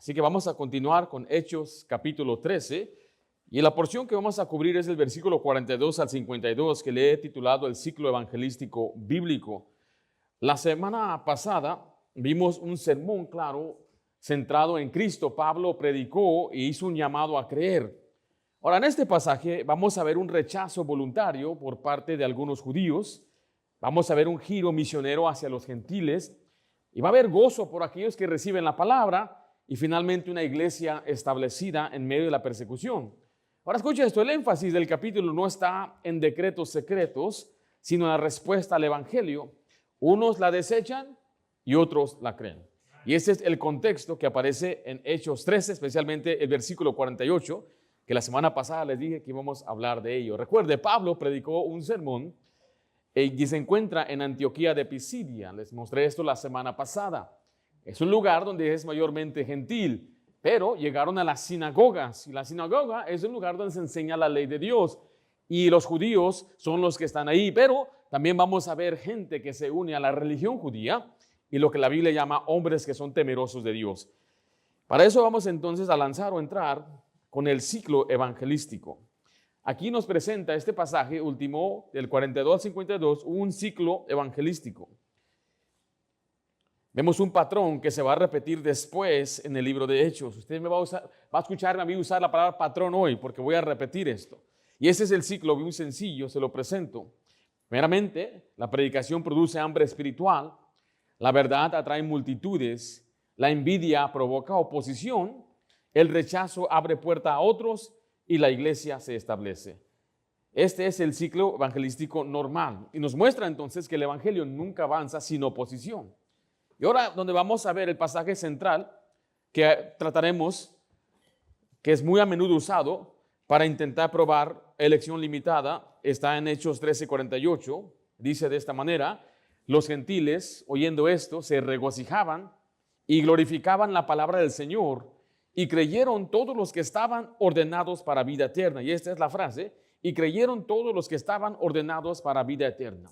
Así que vamos a continuar con Hechos capítulo 13 y la porción que vamos a cubrir es el versículo 42 al 52 que le he titulado el ciclo evangelístico bíblico. La semana pasada vimos un sermón claro centrado en Cristo. Pablo predicó e hizo un llamado a creer. Ahora en este pasaje vamos a ver un rechazo voluntario por parte de algunos judíos. Vamos a ver un giro misionero hacia los gentiles y va a haber gozo por aquellos que reciben la palabra y finalmente una iglesia establecida en medio de la persecución. Ahora escucha esto, el énfasis del capítulo no está en decretos secretos, sino en la respuesta al evangelio. Unos la desechan y otros la creen. Y ese es el contexto que aparece en Hechos 13, especialmente el versículo 48, que la semana pasada les dije que íbamos a hablar de ello. Recuerde, Pablo predicó un sermón y se encuentra en Antioquía de Pisidia. Les mostré esto la semana pasada. Es un lugar donde es mayormente gentil, pero llegaron a las sinagogas, y la sinagoga es un lugar donde se enseña la ley de Dios, y los judíos son los que están ahí, pero también vamos a ver gente que se une a la religión judía, y lo que la Biblia llama hombres que son temerosos de Dios. Para eso vamos entonces a lanzar o entrar con el ciclo evangelístico. Aquí nos presenta este pasaje último, del 42 al 52, un ciclo evangelístico. Vemos un patrón que se va a repetir después en el libro de Hechos. Usted va a escucharme a mí usar la palabra patrón hoy porque voy a repetir esto. Y ese es el ciclo muy sencillo, se lo presento. Primeramente, la predicación produce hambre espiritual, la verdad atrae multitudes, la envidia provoca oposición, el rechazo abre puerta a otros y la iglesia se establece. Este es el ciclo evangelístico normal y nos muestra entonces que el evangelio nunca avanza sin oposición. Y ahora donde vamos a ver el pasaje central que trataremos, que es muy a menudo usado para intentar probar elección limitada, está en Hechos 13:48, dice de esta manera: los gentiles, oyendo esto, se regocijaban y glorificaban la palabra del Señor y creyeron todos los que estaban ordenados para vida eterna. Y esta es la frase: y creyeron todos los que estaban ordenados para vida eterna.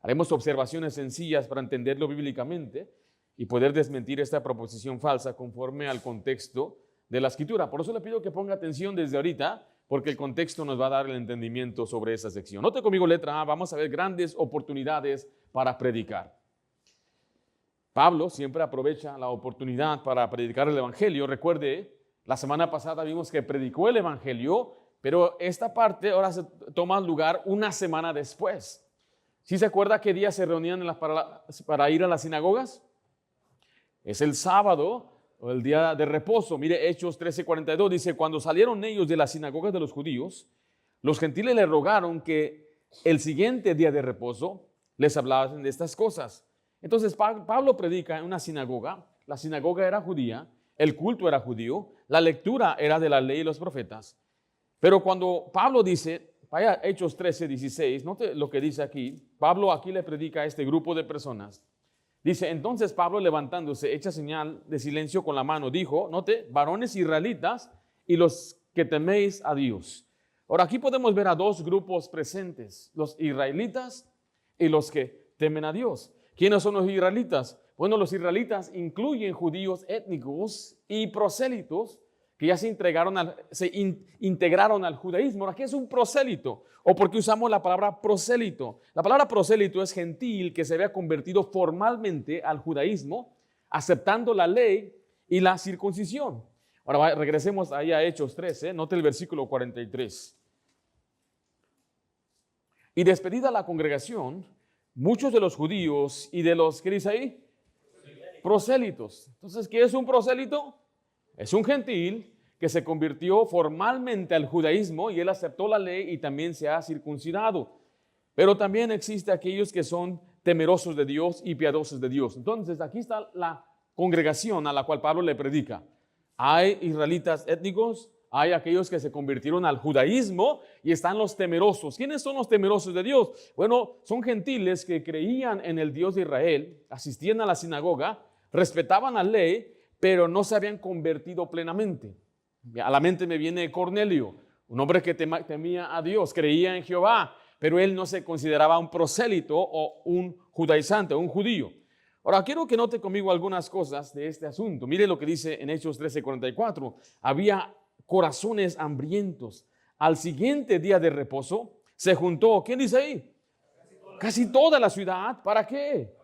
Haremos observaciones sencillas para entenderlo bíblicamente y poder desmentir esta proposición falsa conforme al contexto de la Escritura. Por eso le pido que ponga atención desde ahorita, porque el contexto nos va a dar el entendimiento sobre esa sección. Note conmigo letra A, vamos a ver grandes oportunidades para predicar. Pablo siempre aprovecha la oportunidad para predicar el evangelio. Recuerde, la semana pasada vimos que predicó el evangelio, pero esta parte ahora se toma lugar una semana después. ¿Sí se acuerda qué día se reunían para ir a las sinagogas? Es el sábado o el día de reposo. Mire, Hechos 13:42 dice: cuando salieron ellos de las sinagogas de los judíos, los gentiles le rogaron que el siguiente día de reposo les hablasen de estas cosas. Entonces Pablo predica en una sinagoga. La sinagoga era judía, el culto era judío, la lectura era de la ley y los profetas. Pero cuando Pablo dice, vaya Hechos 13:16, note lo que dice aquí. Pablo aquí le predica a este grupo de personas. Dice: entonces Pablo, levantándose, hecha señal de silencio con la mano, dijo, note, varones israelitas y los que teméis a Dios. Ahora aquí podemos ver a dos grupos presentes, los israelitas y los que temen a Dios. ¿Quiénes son los israelitas? Bueno, los israelitas incluyen judíos étnicos y prosélitos que ya se integraron al judaísmo. Ahora, ¿qué es un prosélito? ¿O por qué usamos la palabra prosélito? La palabra prosélito es gentil que se había convertido formalmente al judaísmo, aceptando la ley y la circuncisión. Ahora regresemos ahí a Hechos 13, note el versículo 43. Y despedida la congregación, muchos de los judíos y de los, ¿qué dice ahí? Prosélitos. Entonces, ¿qué es un prosélito? Es un gentil que se convirtió formalmente al judaísmo y él aceptó la ley y también se ha circuncidado. Pero también existe aquellos que son temerosos de Dios y piadosos de Dios. Entonces, aquí está la congregación a la cual Pablo le predica. Hay israelitas étnicos, hay aquellos que se convirtieron al judaísmo y están los temerosos. ¿Quiénes son los temerosos de Dios? Bueno, son gentiles que creían en el Dios de Israel, asistían a la sinagoga, respetaban la ley, pero no se habían convertido plenamente. A la mente me viene Cornelio, un hombre que temía a Dios, creía en Jehová, pero él no se consideraba un prosélito o un judaizante, un judío. Ahora, quiero que note conmigo algunas cosas de este asunto. Mire lo que dice en Hechos 13:44. Había corazones hambrientos. Al siguiente día de reposo se juntó, ¿quién dice ahí? Casi toda la ciudad. ¿Para qué?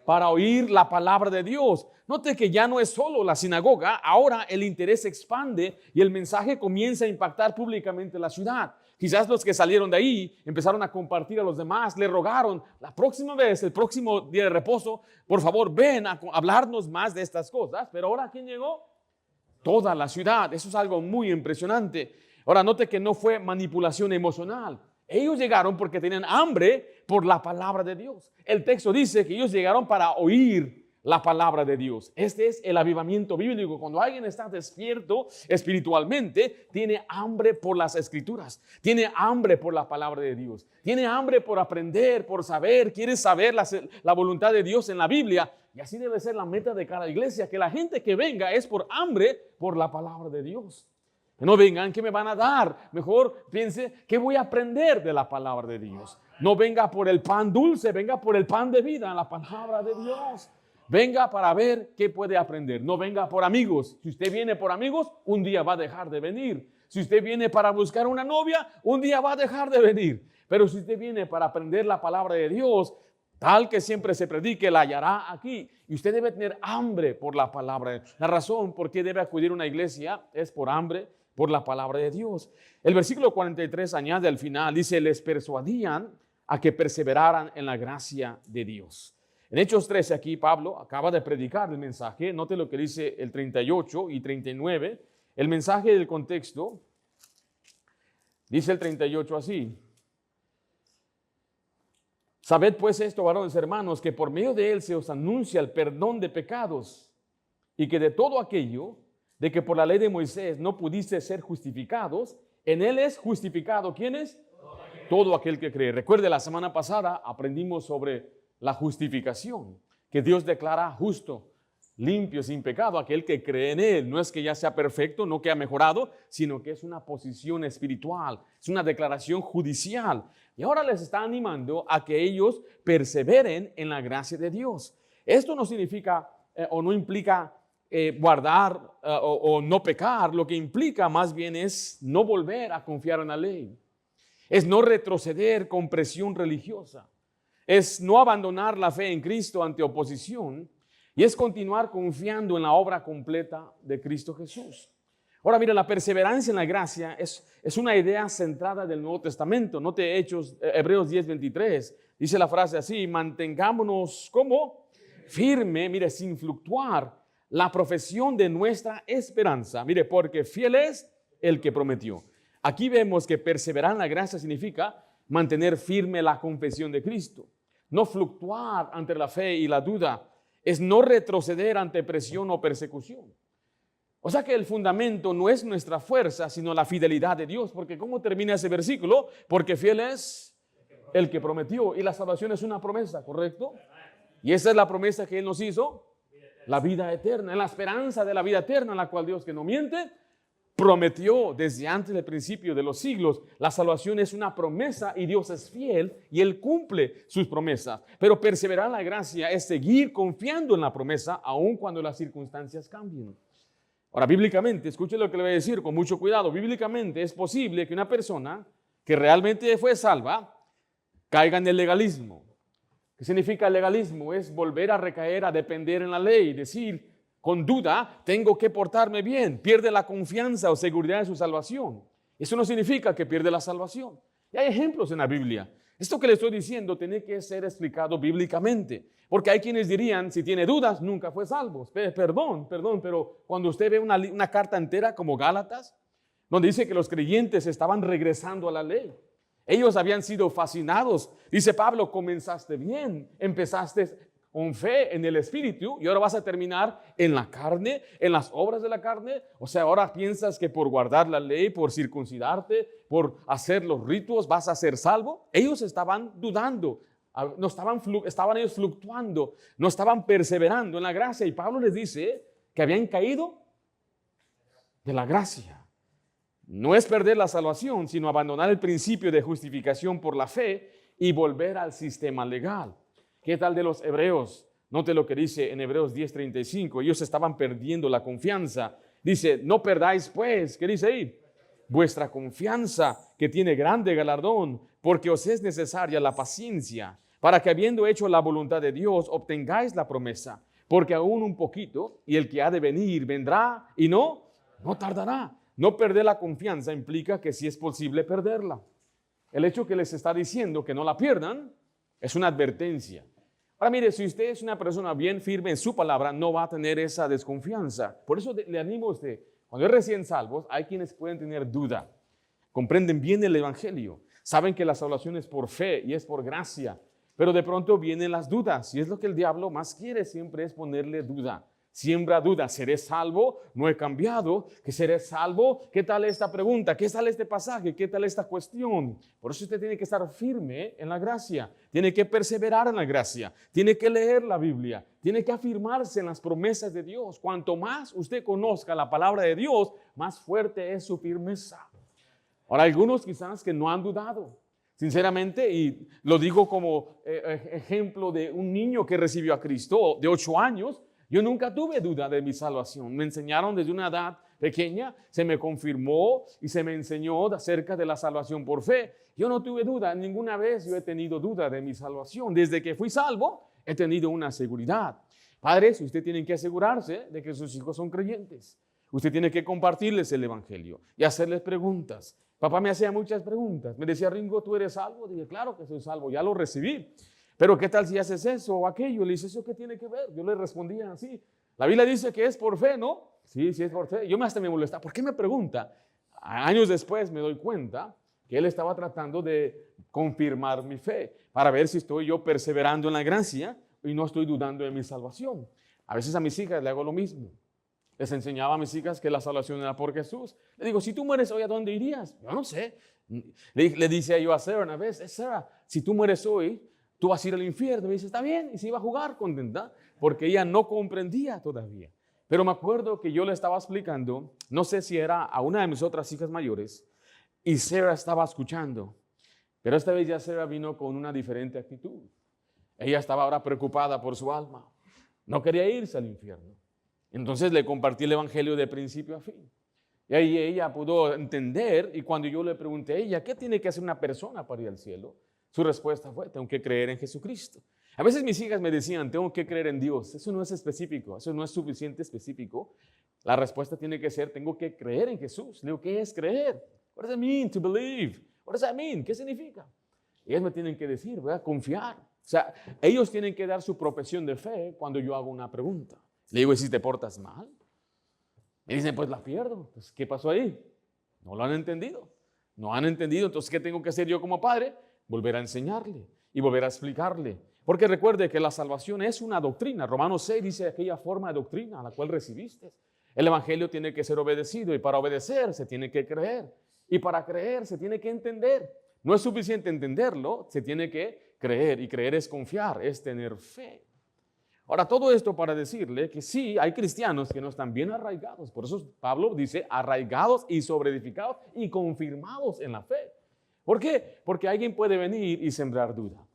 Para oír la palabra de Dios. Note que ya no es solo la sinagoga, ahora el interés se expande y el mensaje comienza a impactar públicamente la ciudad. Quizás los que salieron de ahí empezaron a compartir a los demás, le rogaron, la próxima vez, el próximo día de reposo, por favor ven a hablarnos más de estas cosas. Pero ahora, ¿quién llegó? Toda la ciudad. Eso es algo muy impresionante. Ahora, note que no fue manipulación emocional. Ellos llegaron porque tenían hambre por la palabra de Dios. El texto dice que ellos llegaron para oír la palabra de Dios. Este es el avivamiento bíblico. Cuando alguien está despierto espiritualmente, tiene hambre por las escrituras, tiene hambre por la palabra de Dios, tiene hambre por aprender, por saber, quiere saber la voluntad de Dios en la Biblia. Y así debe ser la meta de cada iglesia, que la gente que venga es por hambre por la palabra de Dios. Que no vengan, ¿qué me van a dar? Mejor piense, ¿qué voy a aprender de la palabra de Dios? No venga por el pan dulce, venga por el pan de vida, la palabra de Dios. Venga para ver qué puede aprender. No venga por amigos. Si usted viene por amigos, un día va a dejar de venir. Si usted viene para buscar una novia, un día va a dejar de venir. Pero si usted viene para aprender la palabra de Dios, tal que siempre se predique, la hallará aquí. Y usted debe tener hambre por la palabra. La razón por qué debe acudir a una iglesia es por hambre por la palabra de Dios. El versículo 43 añade al final, dice, les persuadían a que perseveraran en la gracia de Dios. En Hechos 13 aquí Pablo acaba de predicar el mensaje. Note lo que dice el 38 y 39. El mensaje del contexto dice el 38 así. Sabed pues esto, varones hermanos, que por medio de él se os anuncia el perdón de pecados y que de todo aquello de que por la ley de Moisés no pudiste ser justificados, en él es justificado. ¿Quién es? Todo aquel que cree. Recuerde, la semana pasada aprendimos sobre la justificación, que Dios declara justo, limpio, sin pecado, aquel que cree en él. No es que ya sea perfecto, no que ha mejorado, sino que es una posición espiritual, es una declaración judicial. Y ahora les está animando a que ellos perseveren en la gracia de Dios. Esto no significa o no implica guardar o no pecar. Lo que implica más bien es no volver a confiar en la ley. Es no retroceder con presión religiosa. Es no abandonar la fe en Cristo ante oposición y es continuar confiando en la obra completa de Cristo Jesús. Ahora, mira, la perseverancia en la gracia es una idea centrada del Nuevo Testamento. Note Hebreos 10:23. Dice la frase así, mantengámonos como firme, mire, sin fluctuar la profesión de nuestra esperanza. Mire, porque fiel es el que prometió. Aquí vemos que perseverar en la gracia significa mantener firme la confesión de Cristo, no fluctuar ante la fe y la duda, es no retroceder ante presión o persecución. O sea que el fundamento no es nuestra fuerza, sino la fidelidad de Dios, porque ¿cómo termina ese versículo? Porque fiel es el que prometió, y la salvación es una promesa, ¿correcto? Y esa es la promesa que Él nos hizo, la vida eterna, la esperanza de la vida eterna, en la cual Dios, que no miente, prometió desde antes del principio de los siglos. La salvación es una promesa y Dios es fiel y Él cumple sus promesas. Pero perseverar en la gracia es seguir confiando en la promesa aun cuando las circunstancias cambien. Ahora, bíblicamente, escuche lo que le voy a decir con mucho cuidado. Bíblicamente es posible que una persona que realmente fue salva caiga en el legalismo. ¿Qué significa el legalismo? Es volver a recaer, a depender en la ley, decir, con duda, tengo que portarme bien. Pierde la confianza o seguridad de su salvación. Eso no significa que pierde la salvación. Y hay ejemplos en la Biblia. Esto que le estoy diciendo tiene que ser explicado bíblicamente. Porque hay quienes dirían, si tiene dudas, nunca fue salvo. Perdón, pero cuando usted ve una carta entera como Gálatas, donde dice que los creyentes estaban regresando a la ley. Ellos habían sido fascinados. Dice Pablo, comenzaste bien, empezaste con fe en el Espíritu y ahora vas a terminar en la carne, en las obras de la carne. O sea, ahora piensas que por guardar la ley, por circuncidarte, por hacer los ritos vas a ser salvo. Ellos estaban dudando, no estaban ellos fluctuando, no estaban perseverando en la gracia. Y Pablo les dice que habían caído de la gracia. No es perder la salvación, sino abandonar el principio de justificación por la fe y volver al sistema legal. ¿Qué tal de los hebreos? Note lo que dice en Hebreos 10:35. Ellos estaban perdiendo la confianza. Dice, no perdáis pues, ¿qué dice ahí? Vuestra confianza, que tiene grande galardón, porque os es necesaria la paciencia, para que habiendo hecho la voluntad de Dios, obtengáis la promesa. Porque aún un poquito, y el que ha de venir vendrá, y no tardará. No perder la confianza implica que sí es posible perderla. El hecho que les está diciendo que no la pierdan es una advertencia. Ahora mire, si usted es una persona bien firme en su palabra, no va a tener esa desconfianza. Por eso le animo a usted, cuando es recién salvos, hay quienes pueden tener duda. Comprenden bien el evangelio, saben que la salvación es por fe y es por gracia, pero de pronto vienen las dudas y es lo que el diablo más quiere siempre, es ponerle duda. Siembra duda, ¿seré salvo? ¿No he cambiado? ¿Que seré salvo? ¿Qué tal esta pregunta? ¿Qué tal este pasaje? ¿Qué tal esta cuestión? Por eso usted tiene que estar firme en la gracia, tiene que perseverar en la gracia, tiene que leer la Biblia, tiene que afirmarse en las promesas de Dios. Cuanto más usted conozca la palabra de Dios, más fuerte es su firmeza. Ahora, algunos quizás que no han dudado, sinceramente, y lo digo como ejemplo de un niño que recibió a Cristo de 8 años, yo nunca tuve duda de mi salvación. Me enseñaron desde una edad pequeña, se me confirmó y se me enseñó acerca de la salvación por fe. Yo no tuve duda, ninguna vez yo he tenido duda de mi salvación. Desde que fui salvo, he tenido una seguridad. Padres, usted tiene que asegurarse de que sus hijos son creyentes. Usted tiene que compartirles el evangelio y hacerles preguntas. Papá me hacía muchas preguntas. Me decía, Ringo, ¿tú eres salvo? Dije, claro que soy salvo, ya lo recibí. Pero ¿qué tal si haces eso o aquello? Le dice, ¿eso qué tiene que ver? Yo le respondía así. La Biblia dice que es por fe, ¿no? Sí, sí es por fe. Yo hasta me molestaba. ¿Por qué me pregunta? Años después me doy cuenta que él estaba tratando de confirmar mi fe para ver si estoy yo perseverando en la gracia y no estoy dudando de mi salvación. A veces a mis hijas le hago lo mismo. Les enseñaba a mis hijas que la salvación era por Jesús. Le digo, si tú mueres hoy, ¿a dónde irías? Yo no sé. Le dice yo a Sarah una vez, Sarah, si tú mueres hoy, tú vas a ir al infierno. Me dice, está bien, y se iba a jugar contenta, porque ella no comprendía todavía. Pero me acuerdo que yo le estaba explicando, no sé si era a una de mis otras hijas mayores, y Sarah estaba escuchando. Pero esta vez ya Sarah vino con una diferente actitud. Ella estaba ahora preocupada por su alma. No quería irse al infierno. Entonces le compartí el evangelio de principio a fin. Y ahí ella pudo entender, y cuando yo le pregunté a ella, ¿qué tiene que hacer una persona para ir al cielo? Su respuesta fue, tengo que creer en Jesucristo. A veces mis hijas me decían, tengo que creer en Dios. Eso no es específico, eso no es suficiente específico. La respuesta tiene que ser, tengo que creer en Jesús. Le digo, ¿qué es creer? What does it mean to believe? What does that mean? ¿Qué significa? Ellas me tienen que decir, voy a confiar. O sea, ellos tienen que dar su profesión de fe cuando yo hago una pregunta. Le digo, ¿y si te portas mal? Me dicen, pues la pierdo. Pues, ¿qué pasó ahí? No lo han entendido. No han entendido. Entonces, ¿qué tengo que hacer yo como padre? Volver a enseñarle y volver a explicarle. Porque recuerde que la salvación es una doctrina. Romanos 6 dice aquella forma de doctrina a la cual recibiste. El evangelio tiene que ser obedecido y para obedecer se tiene que creer. Y para creer se tiene que entender. No es suficiente entenderlo, se tiene que creer. Y creer es confiar, es tener fe. Ahora, todo esto para decirle que sí, hay cristianos que no están bien arraigados. Por eso Pablo dice arraigados y sobreedificados y confirmados en la fe. ¿Por qué? Porque alguien puede venir y sembrar duda.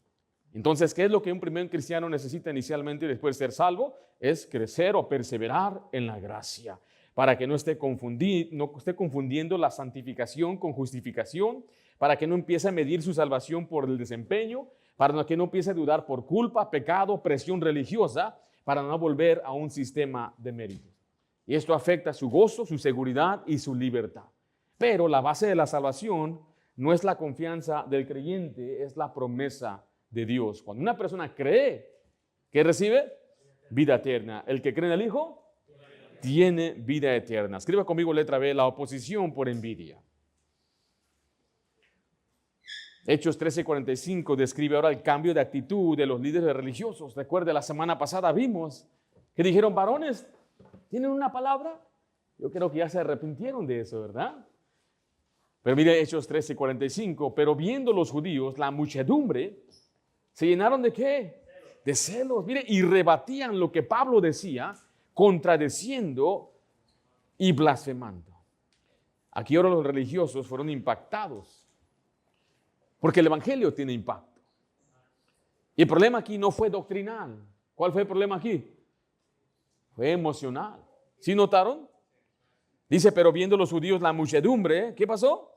Entonces, ¿qué es lo que un primer cristiano necesita inicialmente después de ser salvo? Es crecer o perseverar en la gracia, para que no esté confundiendo la santificación con justificación, para que no empiece a medir su salvación por el desempeño, para que no empiece a dudar por culpa, pecado, presión religiosa, para no volver a un sistema de méritos. Y esto afecta su gozo, su seguridad y su libertad. Pero la base de la salvación no es la confianza del creyente, es la promesa de Dios. Cuando una persona cree, ¿qué recibe? Vida eterna. El que cree en el Hijo tiene vida eterna. Escriba conmigo letra B, la oposición por envidia. Hechos 13:45 describe ahora el cambio de actitud de los líderes religiosos. Recuerde, la semana pasada vimos que dijeron, varones, ¿tienen una palabra? Yo creo que ya se arrepintieron de eso, ¿verdad? Pero mire Hechos 13:45, pero viendo los judíos la muchedumbre, ¿se llenaron de qué? De celos. Mire, y rebatían lo que Pablo decía, contradeciendo y blasfemando. Aquí ahora los religiosos fueron impactados, porque el evangelio tiene impacto. Y el problema aquí no fue doctrinal. ¿Cuál fue el problema aquí? Fue emocional. ¿Sí notaron? Dice, pero viendo los judíos la muchedumbre, ¿qué pasó?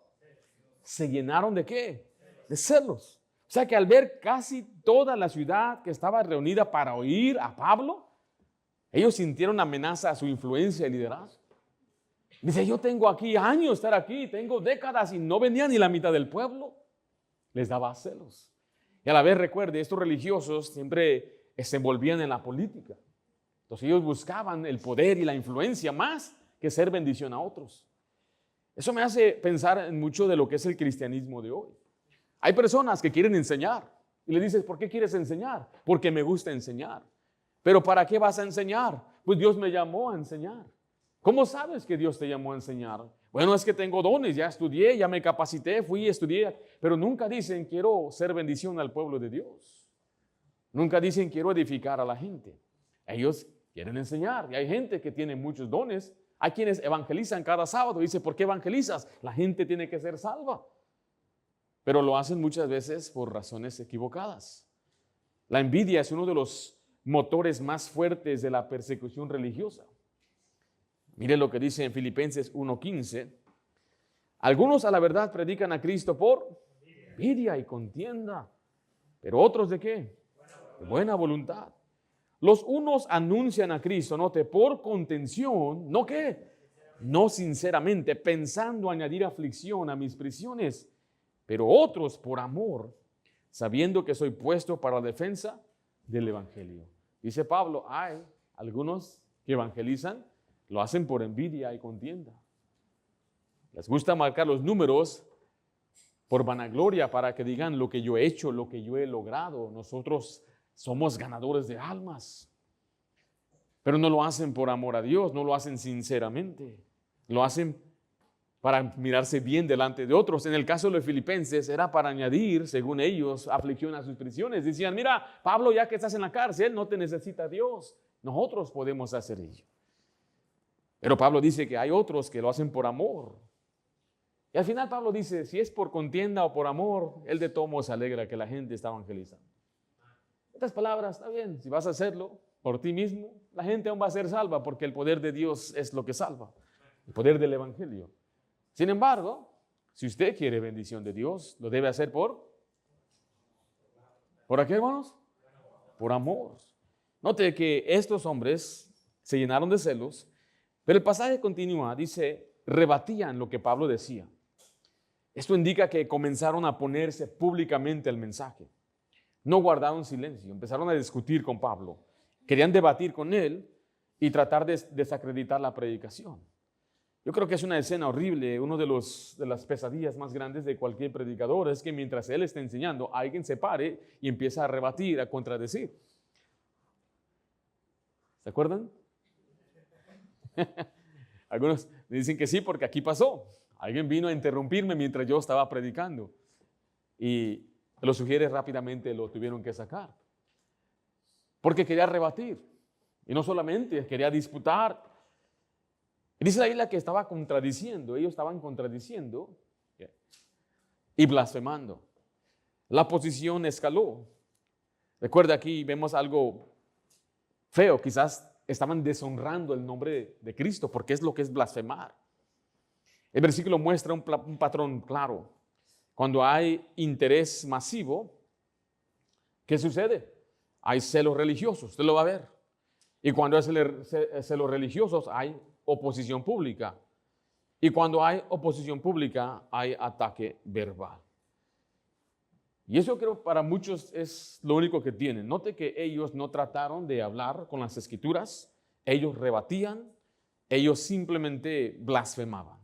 ¿Se llenaron de qué? De celos. O sea que al ver casi toda la ciudad que estaba reunida para oír a Pablo, ellos sintieron amenaza a su influencia y liderazgo. Dice, yo tengo aquí años estar aquí, tengo décadas y no venía ni la mitad del pueblo. Les daba celos. Y a la vez, recuerde, estos religiosos siempre se envolvían en la política. Entonces ellos buscaban el poder y la influencia más que ser bendición a otros. Eso me hace pensar en mucho de lo que es el cristianismo de hoy. Hay personas que quieren enseñar y le dices, ¿por qué quieres enseñar? Porque me gusta enseñar. ¿Pero para qué vas a enseñar? Pues Dios me llamó a enseñar. ¿Cómo sabes que Dios te llamó a enseñar? Bueno, es que tengo dones, ya estudié, ya me capacité, fui, estudié, pero nunca dicen quiero ser bendición al pueblo de Dios. Nunca dicen quiero edificar a la gente. Ellos quieren enseñar y hay gente que tiene muchos dones. Hay quienes evangelizan cada sábado. Dice, ¿por qué evangelizas? La gente tiene que ser salva. Pero lo hacen muchas veces por razones equivocadas. La envidia es uno de los motores más fuertes de la persecución religiosa. Mire lo que dice en Filipenses 1:15. Algunos a la verdad predican a Cristo por envidia y contienda, pero otros ¿de qué? De buena voluntad. Los unos anuncian a Cristo, note, por contención, ¿no qué? No sinceramente, pensando añadir aflicción a mis prisiones, pero otros por amor, sabiendo que soy puesto para la defensa del Evangelio. Dice Pablo, hay algunos que evangelizan, lo hacen por envidia y contienda. Les gusta marcar los números por vanagloria para que digan lo que yo he hecho, lo que yo he logrado. Nosotros somos ganadores de almas. Pero no lo hacen por amor a Dios, no lo hacen sinceramente. Lo hacen para mirarse bien delante de otros. En el caso de los filipenses era para añadir, según ellos, aflicción a sus prisiones. Decían, mira, Pablo, ya que estás en la cárcel, no te necesita Dios. Nosotros podemos hacer ello. Pero Pablo dice que hay otros que lo hacen por amor. Y al final Pablo dice, si es por contienda o por amor, él de todo modo se alegra que la gente está evangelizando. Estas palabras, está bien, si vas a hacerlo por ti mismo, la gente aún va a ser salva porque el poder de Dios es lo que salva, el poder del Evangelio. Sin embargo, si usted quiere bendición de Dios, lo debe hacer ¿por qué, hermanos? Por amor. Note que estos hombres se llenaron de celos, pero el pasaje continúa, dice, rebatían lo que Pablo decía. Esto indica que comenzaron a ponerse públicamente el mensaje. No guardaron silencio, empezaron a discutir con Pablo. Querían debatir con él y tratar de desacreditar la predicación. Yo creo que es una escena horrible. Una de las pesadillas más grandes de cualquier predicador es que mientras él está enseñando, alguien se pare y empieza a rebatir, a contradecir. ¿Se acuerdan? Algunos dicen que sí porque aquí pasó. Alguien vino a interrumpirme mientras yo estaba predicando y los sugieres rápidamente lo tuvieron que sacar porque quería rebatir y no solamente quería disputar. Y dice la Biblia que estaba contradiciendo, ellos estaban contradiciendo y blasfemando. La posición escaló. Recuerda, aquí vemos algo feo, quizás estaban deshonrando el nombre de Cristo, porque es lo que es blasfemar. El versículo muestra un patrón claro. Cuando hay interés masivo, ¿qué sucede? Hay celos religiosos, usted lo va a ver. Y cuando hay celos religiosos, hay oposición pública. Y cuando hay oposición pública, hay ataque verbal. Y eso creo para muchos es lo único que tienen. Note que ellos no trataron de hablar con las escrituras, ellos rebatían, ellos simplemente blasfemaban.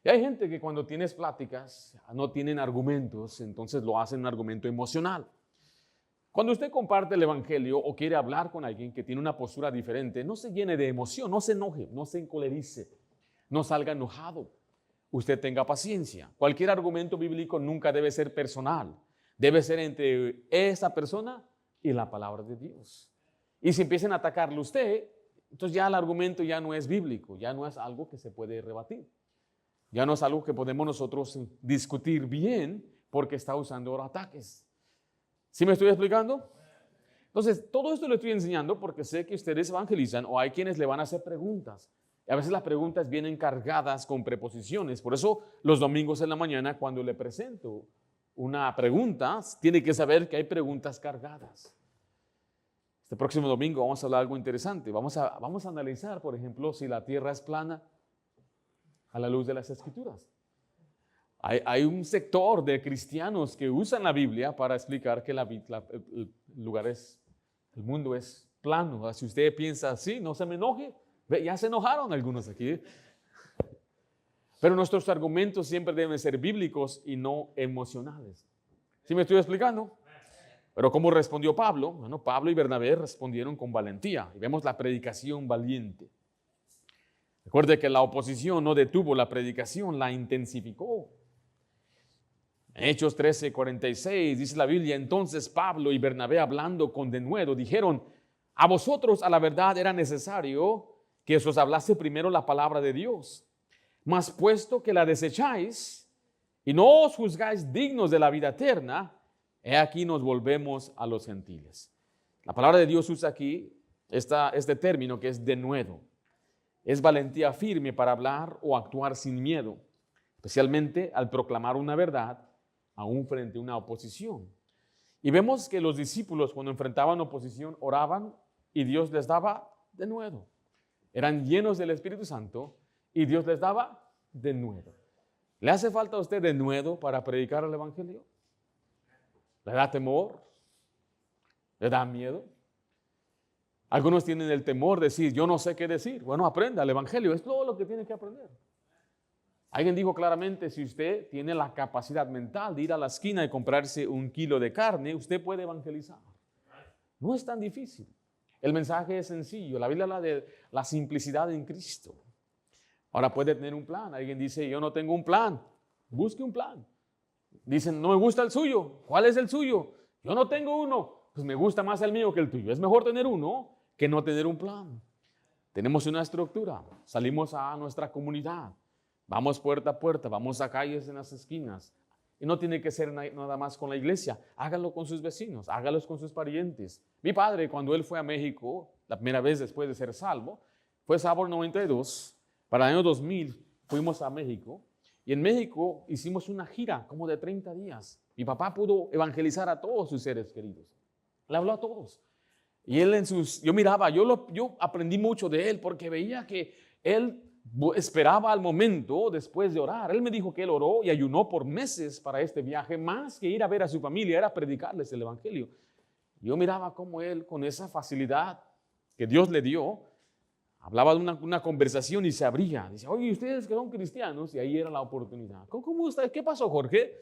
Y hay gente que cuando tienes pláticas no tienen argumentos, entonces lo hacen un argumento emocional. Cuando usted comparte el evangelio o quiere hablar con alguien que tiene una postura diferente, no se llene de emoción, no se enoje, no se encolerice, no salga enojado. Usted tenga paciencia. Cualquier argumento bíblico nunca debe ser personal. Debe ser entre esa persona y la palabra de Dios. Y si empiezan a atacarle a usted, entonces ya el argumento ya no es bíblico, ya no es algo que se puede rebatir. Ya no es algo que podemos nosotros discutir bien porque está usando ahora ataques. ¿Sí me estoy explicando? Entonces, todo esto lo estoy enseñando porque sé que ustedes evangelizan o hay quienes le van a hacer preguntas. Y a veces las preguntas vienen cargadas con preposiciones. Por eso los domingos en la mañana, cuando le presento una pregunta, tiene que saber que hay preguntas cargadas. Este próximo domingo vamos a hablar de algo interesante. Vamos a analizar, por ejemplo, si la tierra es plana a la luz de las Escrituras. Hay un sector de cristianos que usan la Biblia para explicar que el mundo es plano. Si usted piensa así, no se me enoje. Ya se enojaron algunos aquí. Pero nuestros argumentos siempre deben ser bíblicos y no emocionales. ¿Sí me estoy explicando? Pero ¿cómo respondió Pablo? Bueno, Pablo y Bernabé respondieron con valentía. Y vemos la predicación valiente. Recuerde que la oposición no detuvo la predicación, la intensificó. En Hechos 13:46 dice la Biblia, entonces Pablo y Bernabé hablando con denuedo dijeron, a vosotros a la verdad era necesario que os hablase primero la palabra de Dios, mas puesto que la desecháis y no os juzgáis dignos de la vida eterna, he aquí nos volvemos a los gentiles. La palabra de Dios usa aquí este término que es denuedo. Es valentía firme para hablar o actuar sin miedo, especialmente al proclamar una verdad aún frente a una oposición. Y vemos que los discípulos cuando enfrentaban oposición oraban y Dios les daba denuedo. Eran llenos del Espíritu Santo y Dios les daba denuedo. ¿Le hace falta a usted denuedo para predicar el Evangelio? ¿Le da temor? ¿Le da miedo? Algunos tienen el temor de decir, yo no sé qué decir. Bueno, aprenda el Evangelio, es todo lo que tiene que aprender. Alguien dijo claramente, si usted tiene la capacidad mental de ir a la esquina y comprarse 1 kilo de carne, usted puede evangelizar. No es tan difícil. El mensaje es sencillo. La Biblia habla de la simplicidad en Cristo. Ahora puede tener un plan. Alguien dice, yo no tengo un plan. Busque un plan. Dicen, no me gusta el suyo. ¿Cuál es el suyo? Yo no tengo uno. Pues me gusta más el mío que el tuyo. Es mejor tener uno que no tener un plan. Tenemos una estructura. Salimos a nuestra comunidad. Vamos puerta a puerta. Vamos a calles en las esquinas. Y no tiene que ser nada más con la iglesia. Hágalo con sus vecinos. Hágalos con sus parientes. Mi padre, cuando él fue a México, la primera vez después de ser salvo, fue sábado 92. Para el año 2000 fuimos a México. Y en México hicimos una gira como de 30 días. Mi papá pudo evangelizar a todos sus seres queridos. Le habló a todos. Y él yo miraba, yo aprendí mucho de él porque veía que él esperaba al momento después de orar. Él me dijo que él oró y ayunó por meses para este viaje, más que ir a ver a su familia, era predicarles el Evangelio. Yo miraba cómo él, con esa facilidad que Dios le dio, hablaba de una conversación y se abría. Dice, oye, ustedes que son cristianos, y ahí era la oportunidad. ¿Cómo está? ¿Qué pasó, Jorge?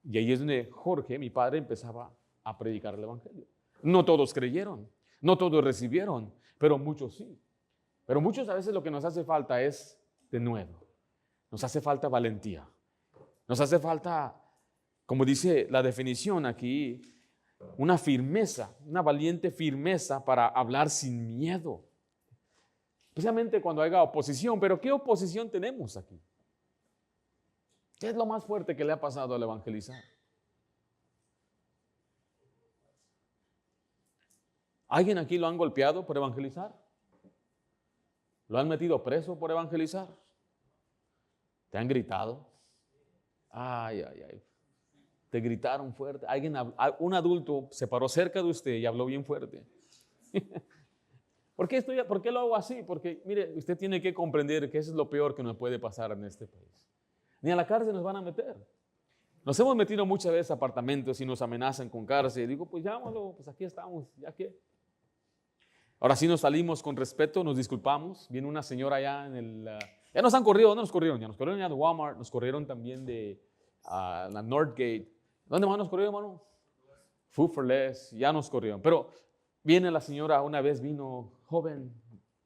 Y ahí es donde Jorge, mi padre, empezaba a predicar el Evangelio. No todos creyeron, no todos recibieron, pero muchos sí. Pero muchos a veces lo que nos hace falta es denuedo. Nos hace falta valentía. Nos hace falta, como dice la definición aquí, una firmeza, una valiente firmeza para hablar sin miedo. Especialmente cuando haya oposición. Pero ¿qué oposición tenemos aquí? ¿Qué es lo más fuerte que le ha pasado al evangelizar? ¿Alguien aquí lo han golpeado por evangelizar? ¿Lo han metido preso por evangelizar? ¿Te han gritado? Ay, ay, ay. Te gritaron fuerte. Un adulto se paró cerca de usted y habló bien fuerte. ¿Por qué lo hago así? Porque, mire, usted tiene que comprender que eso es lo peor que nos puede pasar en este país. Ni a la cárcel nos van a meter. Nos hemos metido muchas veces a apartamentos y nos amenazan con cárcel. Y digo, pues llámalo, pues aquí estamos, ya que. Ahora sí nos salimos con respeto, nos disculpamos. Viene una señora allá ya nos han corrido, ¿dónde nos corrieron? Ya nos corrieron ya de Walmart, nos corrieron también de la Northgate. ¿Dónde más nos corrieron, hermano? Food for Less, ya nos corrieron. Pero viene la señora, una vez vino, joven.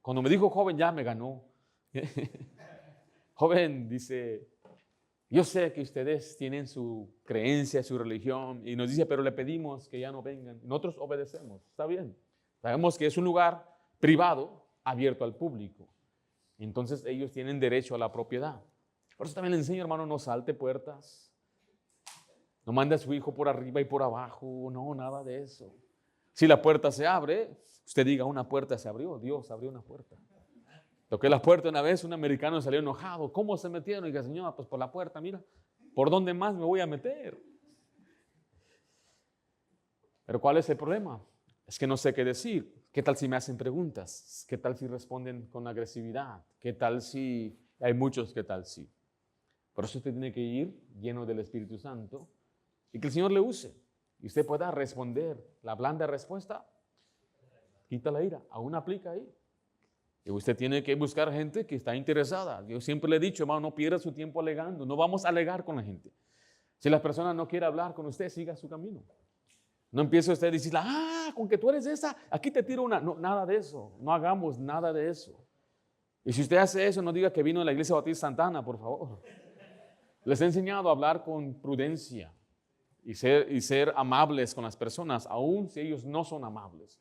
Cuando me dijo joven ya me ganó. Joven, dice, yo sé que ustedes tienen su creencia, su religión, y nos dice, pero le pedimos que ya no vengan. Nosotros obedecemos, está bien. Sabemos que es un lugar privado abierto al público. Entonces ellos tienen derecho a la propiedad. Por eso también le enseño, hermano, no salte puertas. No mande a su hijo por arriba y por abajo. No, nada de eso. Si la puerta se abre, usted diga, una puerta se abrió, Dios abrió una puerta. Toqué la puerta una vez, un americano salió enojado. ¿Cómo se metieron? Y dije, señora, pues por la puerta, mira, ¿por dónde más me voy a meter? Pero ¿cuál es el problema? Es que no sé qué decir. ¿Qué tal si me hacen preguntas? ¿Qué tal si responden con agresividad? ¿Qué tal si hay muchos qué tal si? Por eso usted tiene que ir lleno del Espíritu Santo y que el Señor le use. Y usted pueda responder. La blanda respuesta quita la ira. Aún aplica ahí. Y usted tiene que buscar gente que está interesada. Yo siempre le he dicho, hermano, no pierda su tiempo alegando. No vamos a alegar con la gente. Si la persona no quiere hablar con usted, siga su camino. No empiece usted a decir, con que tú eres esa, aquí te tiro una. No, nada de eso. No hagamos nada de eso. Y si usted hace eso, no diga que vino de la Iglesia Bautista Santana, por favor. Les he enseñado a hablar con prudencia y ser amables con las personas, aun si ellos no son amables,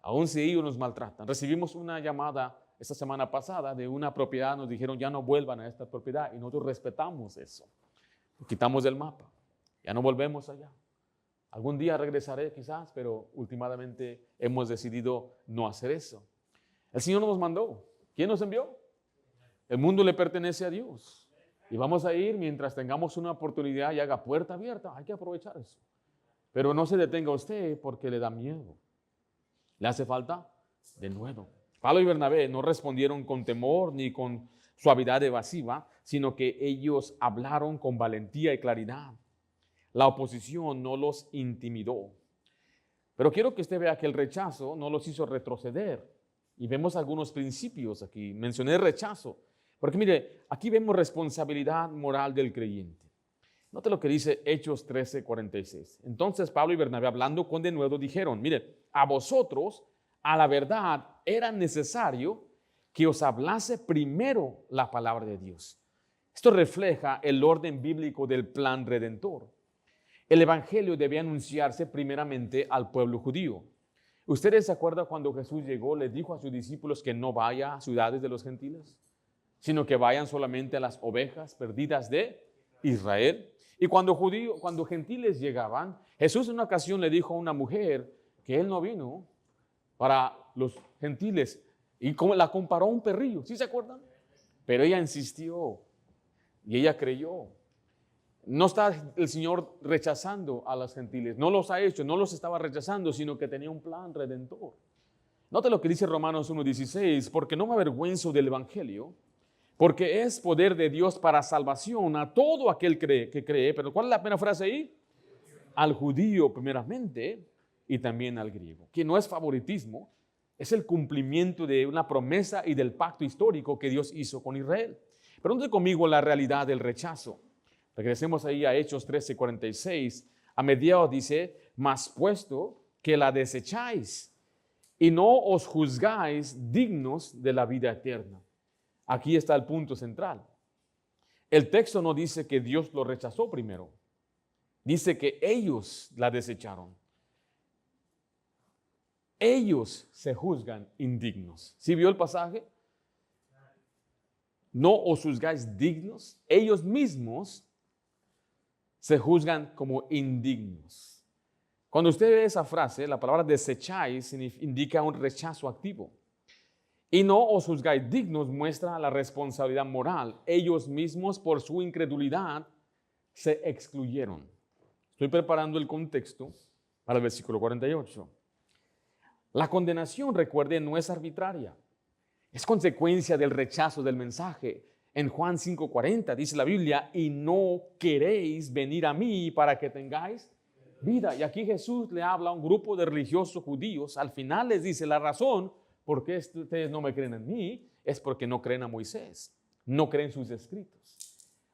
aun si ellos nos maltratan. Recibimos una llamada esta semana pasada de una propiedad, nos dijeron ya no vuelvan a esta propiedad y nosotros respetamos eso. Lo quitamos del mapa, ya no volvemos allá. Algún día regresaré quizás, pero últimamente hemos decidido no hacer eso. El Señor nos mandó. ¿Quién nos envió? El mundo le pertenece a Dios. Y vamos a ir mientras tengamos una oportunidad y haga puerta abierta. Hay que aprovechar eso. Pero no se detenga usted porque le da miedo. Le hace falta de nuevo. Pablo y Bernabé no respondieron con temor ni con suavidad evasiva, sino que ellos hablaron con valentía y claridad. La oposición no los intimidó. Pero quiero que usted vea que el rechazo no los hizo retroceder. Y vemos algunos principios aquí. Mencioné rechazo. Porque mire, aquí vemos responsabilidad moral del creyente. Note lo que dice Hechos 13:46. Entonces Pablo y Bernabé, hablando con denuedo, dijeron, mire, a vosotros, a la verdad, era necesario que os hablase primero la palabra de Dios. Esto refleja el orden bíblico del plan redentor. El evangelio debía anunciarse primeramente al pueblo judío. ¿Ustedes se acuerdan cuando Jesús llegó, le dijo a sus discípulos que no vaya a ciudades de los gentiles, sino que vayan solamente a las ovejas perdidas de Israel? Y cuando gentiles llegaban, Jesús en una ocasión le dijo a una mujer que él no vino para los gentiles y la comparó a un perrillo, ¿sí se acuerdan? Pero ella insistió y ella creyó. No está el Señor rechazando a los gentiles, no los ha hecho, no los estaba rechazando, sino que tenía un plan redentor. Note lo que dice Romanos 1:16, porque no me avergüenzo del evangelio, porque es poder de Dios para salvación a todo aquel que cree. Pero ¿cuál es la primera frase ahí? Al judío primeramente y también al griego, que no es favoritismo, es el cumplimiento de una promesa y del pacto histórico que Dios hizo con Israel. Pero note conmigo la realidad del rechazo. Regresemos ahí a Hechos 13:46. A mediados dice, mas puesto que la desecháis y no os juzgáis dignos de la vida eterna. Aquí está el punto central. El texto no dice que Dios lo rechazó primero. Dice que ellos la desecharon. Ellos se juzgan indignos. ¿Sí vio el pasaje? No os juzgáis dignos. Ellos mismos se juzgan como indignos. Cuando usted ve esa frase, la palabra desecháis indica un rechazo activo. Y no os juzgáis dignos muestra la responsabilidad moral. Ellos mismos por su incredulidad se excluyeron. Estoy preparando el contexto para el versículo 48. La condenación, recuerden, no es arbitraria. Es consecuencia del rechazo del mensaje. En Juan 5:40 dice la Biblia, y no queréis venir a mí para que tengáis vida. Y aquí Jesús le habla a un grupo de religiosos judíos. Al final les dice la razón por qué ustedes no me creen en mí es porque no creen a Moisés, no creen sus escritos.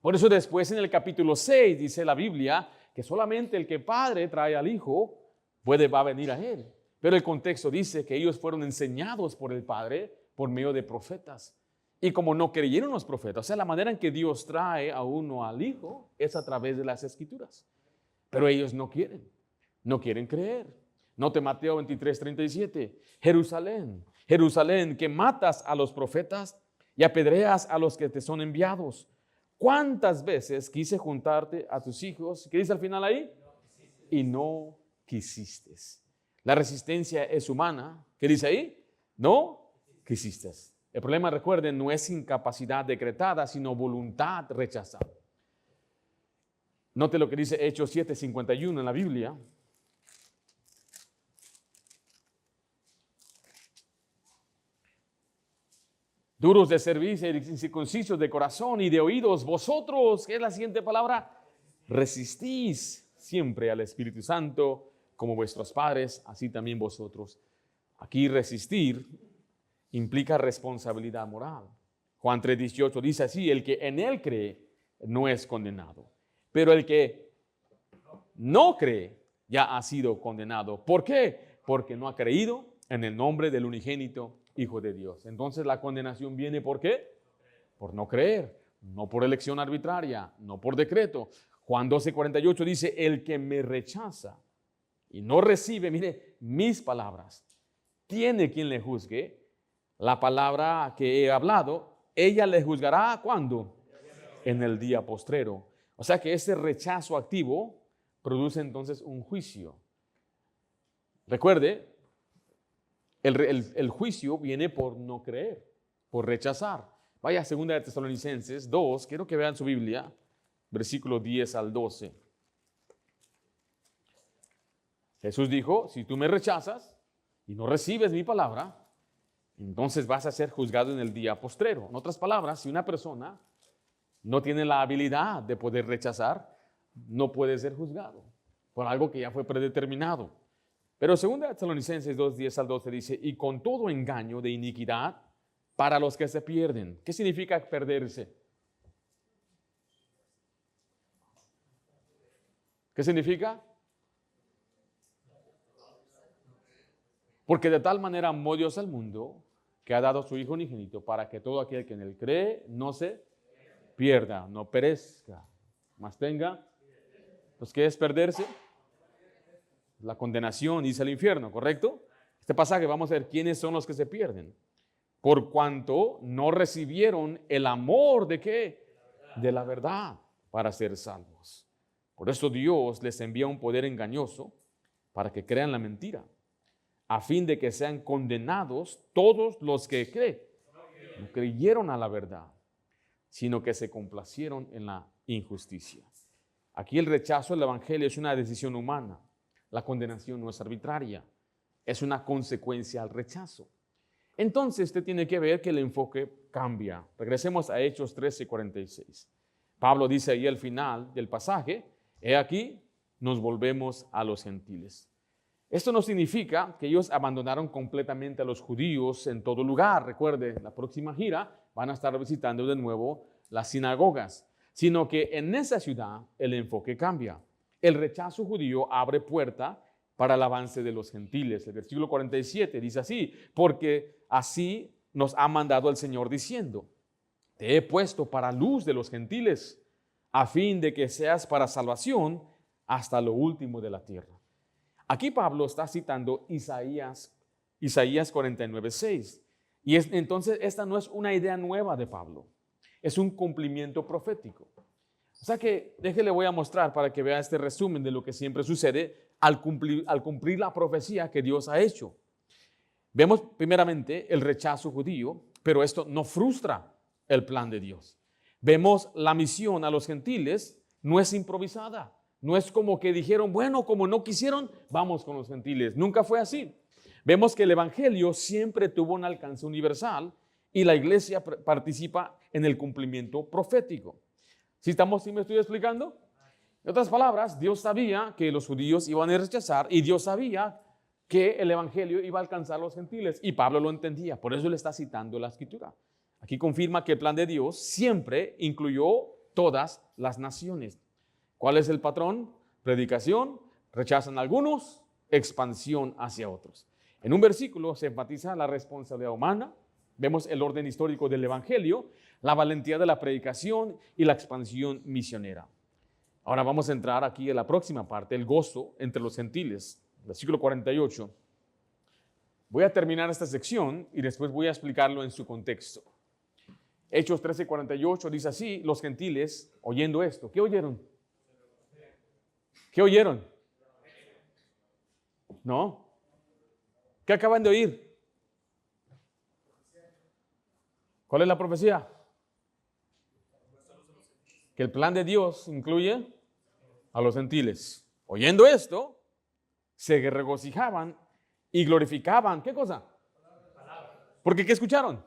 Por eso después en el capítulo 6 dice la Biblia que solamente el que Padre trae al Hijo va a venir a Él. Pero el contexto dice que ellos fueron enseñados por el Padre por medio de profetas. Y como no creyeron los profetas, o sea, la manera en que Dios trae a uno al Hijo es a través de las Escrituras. Pero ellos no quieren creer. Note Mateo 23:37. Jerusalén, Jerusalén, que matas a los profetas y apedreas a los que te son enviados. ¿Cuántas veces quise juntarte a tus hijos? ¿Qué dice al final ahí? Y no quisiste. La resistencia es humana. ¿Qué dice ahí? No quisiste. El problema, recuerden, no es incapacidad decretada, sino voluntad rechazada. Note lo que dice Hechos 7:51 en la Biblia. Duros de servicio, incircuncisos de corazón y de oídos, vosotros, ¿qué es la siguiente palabra? Resistís siempre al Espíritu Santo, como vuestros padres, así también vosotros. Aquí resistir implica responsabilidad moral. Juan 3:18 dice así: el que en él cree no es condenado, pero el que no cree ya ha sido condenado. ¿Por qué? Porque no ha creído en el nombre del unigénito Hijo de Dios. Entonces la condenación viene ¿por qué? Por no creer, no por elección arbitraria, no por decreto. Juan 12:48 dice: el que me rechaza y no recibe, mire, mis palabras, tiene quien le juzgue. La palabra que he hablado, ella le juzgará ¿cuándo? En el día postrero. O sea que ese rechazo activo produce entonces un juicio. Recuerde, el juicio viene por no creer, por rechazar. Vaya a 2 de Tesalonicenses 2, quiero que vean su Biblia, versículos 10 al 12. Jesús dijo: si tú me rechazas y no recibes mi palabra, entonces vas a ser juzgado en el día postrero. En otras palabras, si una persona no tiene la habilidad de poder rechazar, no puede ser juzgado por algo que ya fue predeterminado. Pero 2 de Tesalonicenses 2, 10 al 12 dice: y con todo engaño de iniquidad para los que se pierden. ¿Qué significa perderse? ¿Qué significa? Porque de tal manera amó Dios al mundo que ha dado a su Hijo unigénito para que todo aquel que en él cree no se pierda, no perezca, mas tenga. Pues, ¿qué es perderse? La condenación, dice el infierno, ¿correcto? Este pasaje vamos a ver quiénes son los que se pierden. Por cuanto no recibieron el amor ¿de qué? De la verdad para ser salvos. Por eso Dios les envía un poder engañoso para que crean la mentira, a fin de que sean condenados todos los que no creyeron a la verdad, sino que se complacieron en la injusticia. Aquí el rechazo del evangelio es una decisión humana. La condenación no es arbitraria, es una consecuencia al rechazo. Entonces usted tiene que ver que el enfoque cambia. Regresemos a Hechos 13:46. Pablo dice ahí al final del pasaje: he aquí, nos volvemos a los gentiles. Esto no significa que ellos abandonaron completamente a los judíos en todo lugar. Recuerde, la próxima gira van a estar visitando de nuevo las sinagogas, sino que en esa ciudad el enfoque cambia. El rechazo judío abre puerta para el avance de los gentiles. El versículo 47 dice así: porque así nos ha mandado el Señor diciendo: te he puesto para luz de los gentiles, a fin de que seas para salvación hasta lo último de la tierra. Aquí Pablo está citando Isaías 49:6. Y entonces esta no es una idea nueva de Pablo, es un cumplimiento profético. O sea que déjele, voy a mostrar para que vea este resumen de lo que siempre sucede al cumplir la profecía que Dios ha hecho. Vemos primeramente el rechazo judío, pero esto no frustra el plan de Dios. Vemos la misión a los gentiles, no es improvisada. No es como que dijeron: bueno, como no quisieron, vamos con los gentiles. Nunca fue así. Vemos que el evangelio siempre tuvo un alcance universal y la iglesia participa en el cumplimiento profético. ¿Sí me estoy explicando? En otras palabras, Dios sabía que los judíos iban a rechazar y Dios sabía que el evangelio iba a alcanzar a los gentiles y Pablo lo entendía. Por eso le está citando la escritura. Aquí confirma que el plan de Dios siempre incluyó todas las naciones. ¿Cuál es el patrón? Predicación, rechazan algunos, expansión hacia otros. En un versículo se enfatiza la responsabilidad humana, vemos el orden histórico del evangelio, la valentía de la predicación y la expansión misionera. Ahora vamos a entrar aquí en la próxima parte, el gozo entre los gentiles, versículo 48. Voy a terminar esta sección y después voy a explicarlo en su contexto. Hechos 13:48 dice así: los gentiles, oyendo esto, ¿qué oyeron? ¿Qué oyeron? ¿No? ¿Qué acaban de oír? ¿Cuál es la profecía? Que el plan de Dios incluye a los gentiles. Oyendo esto, se regocijaban y glorificaban. ¿Qué cosa? Porque ¿qué escucharon?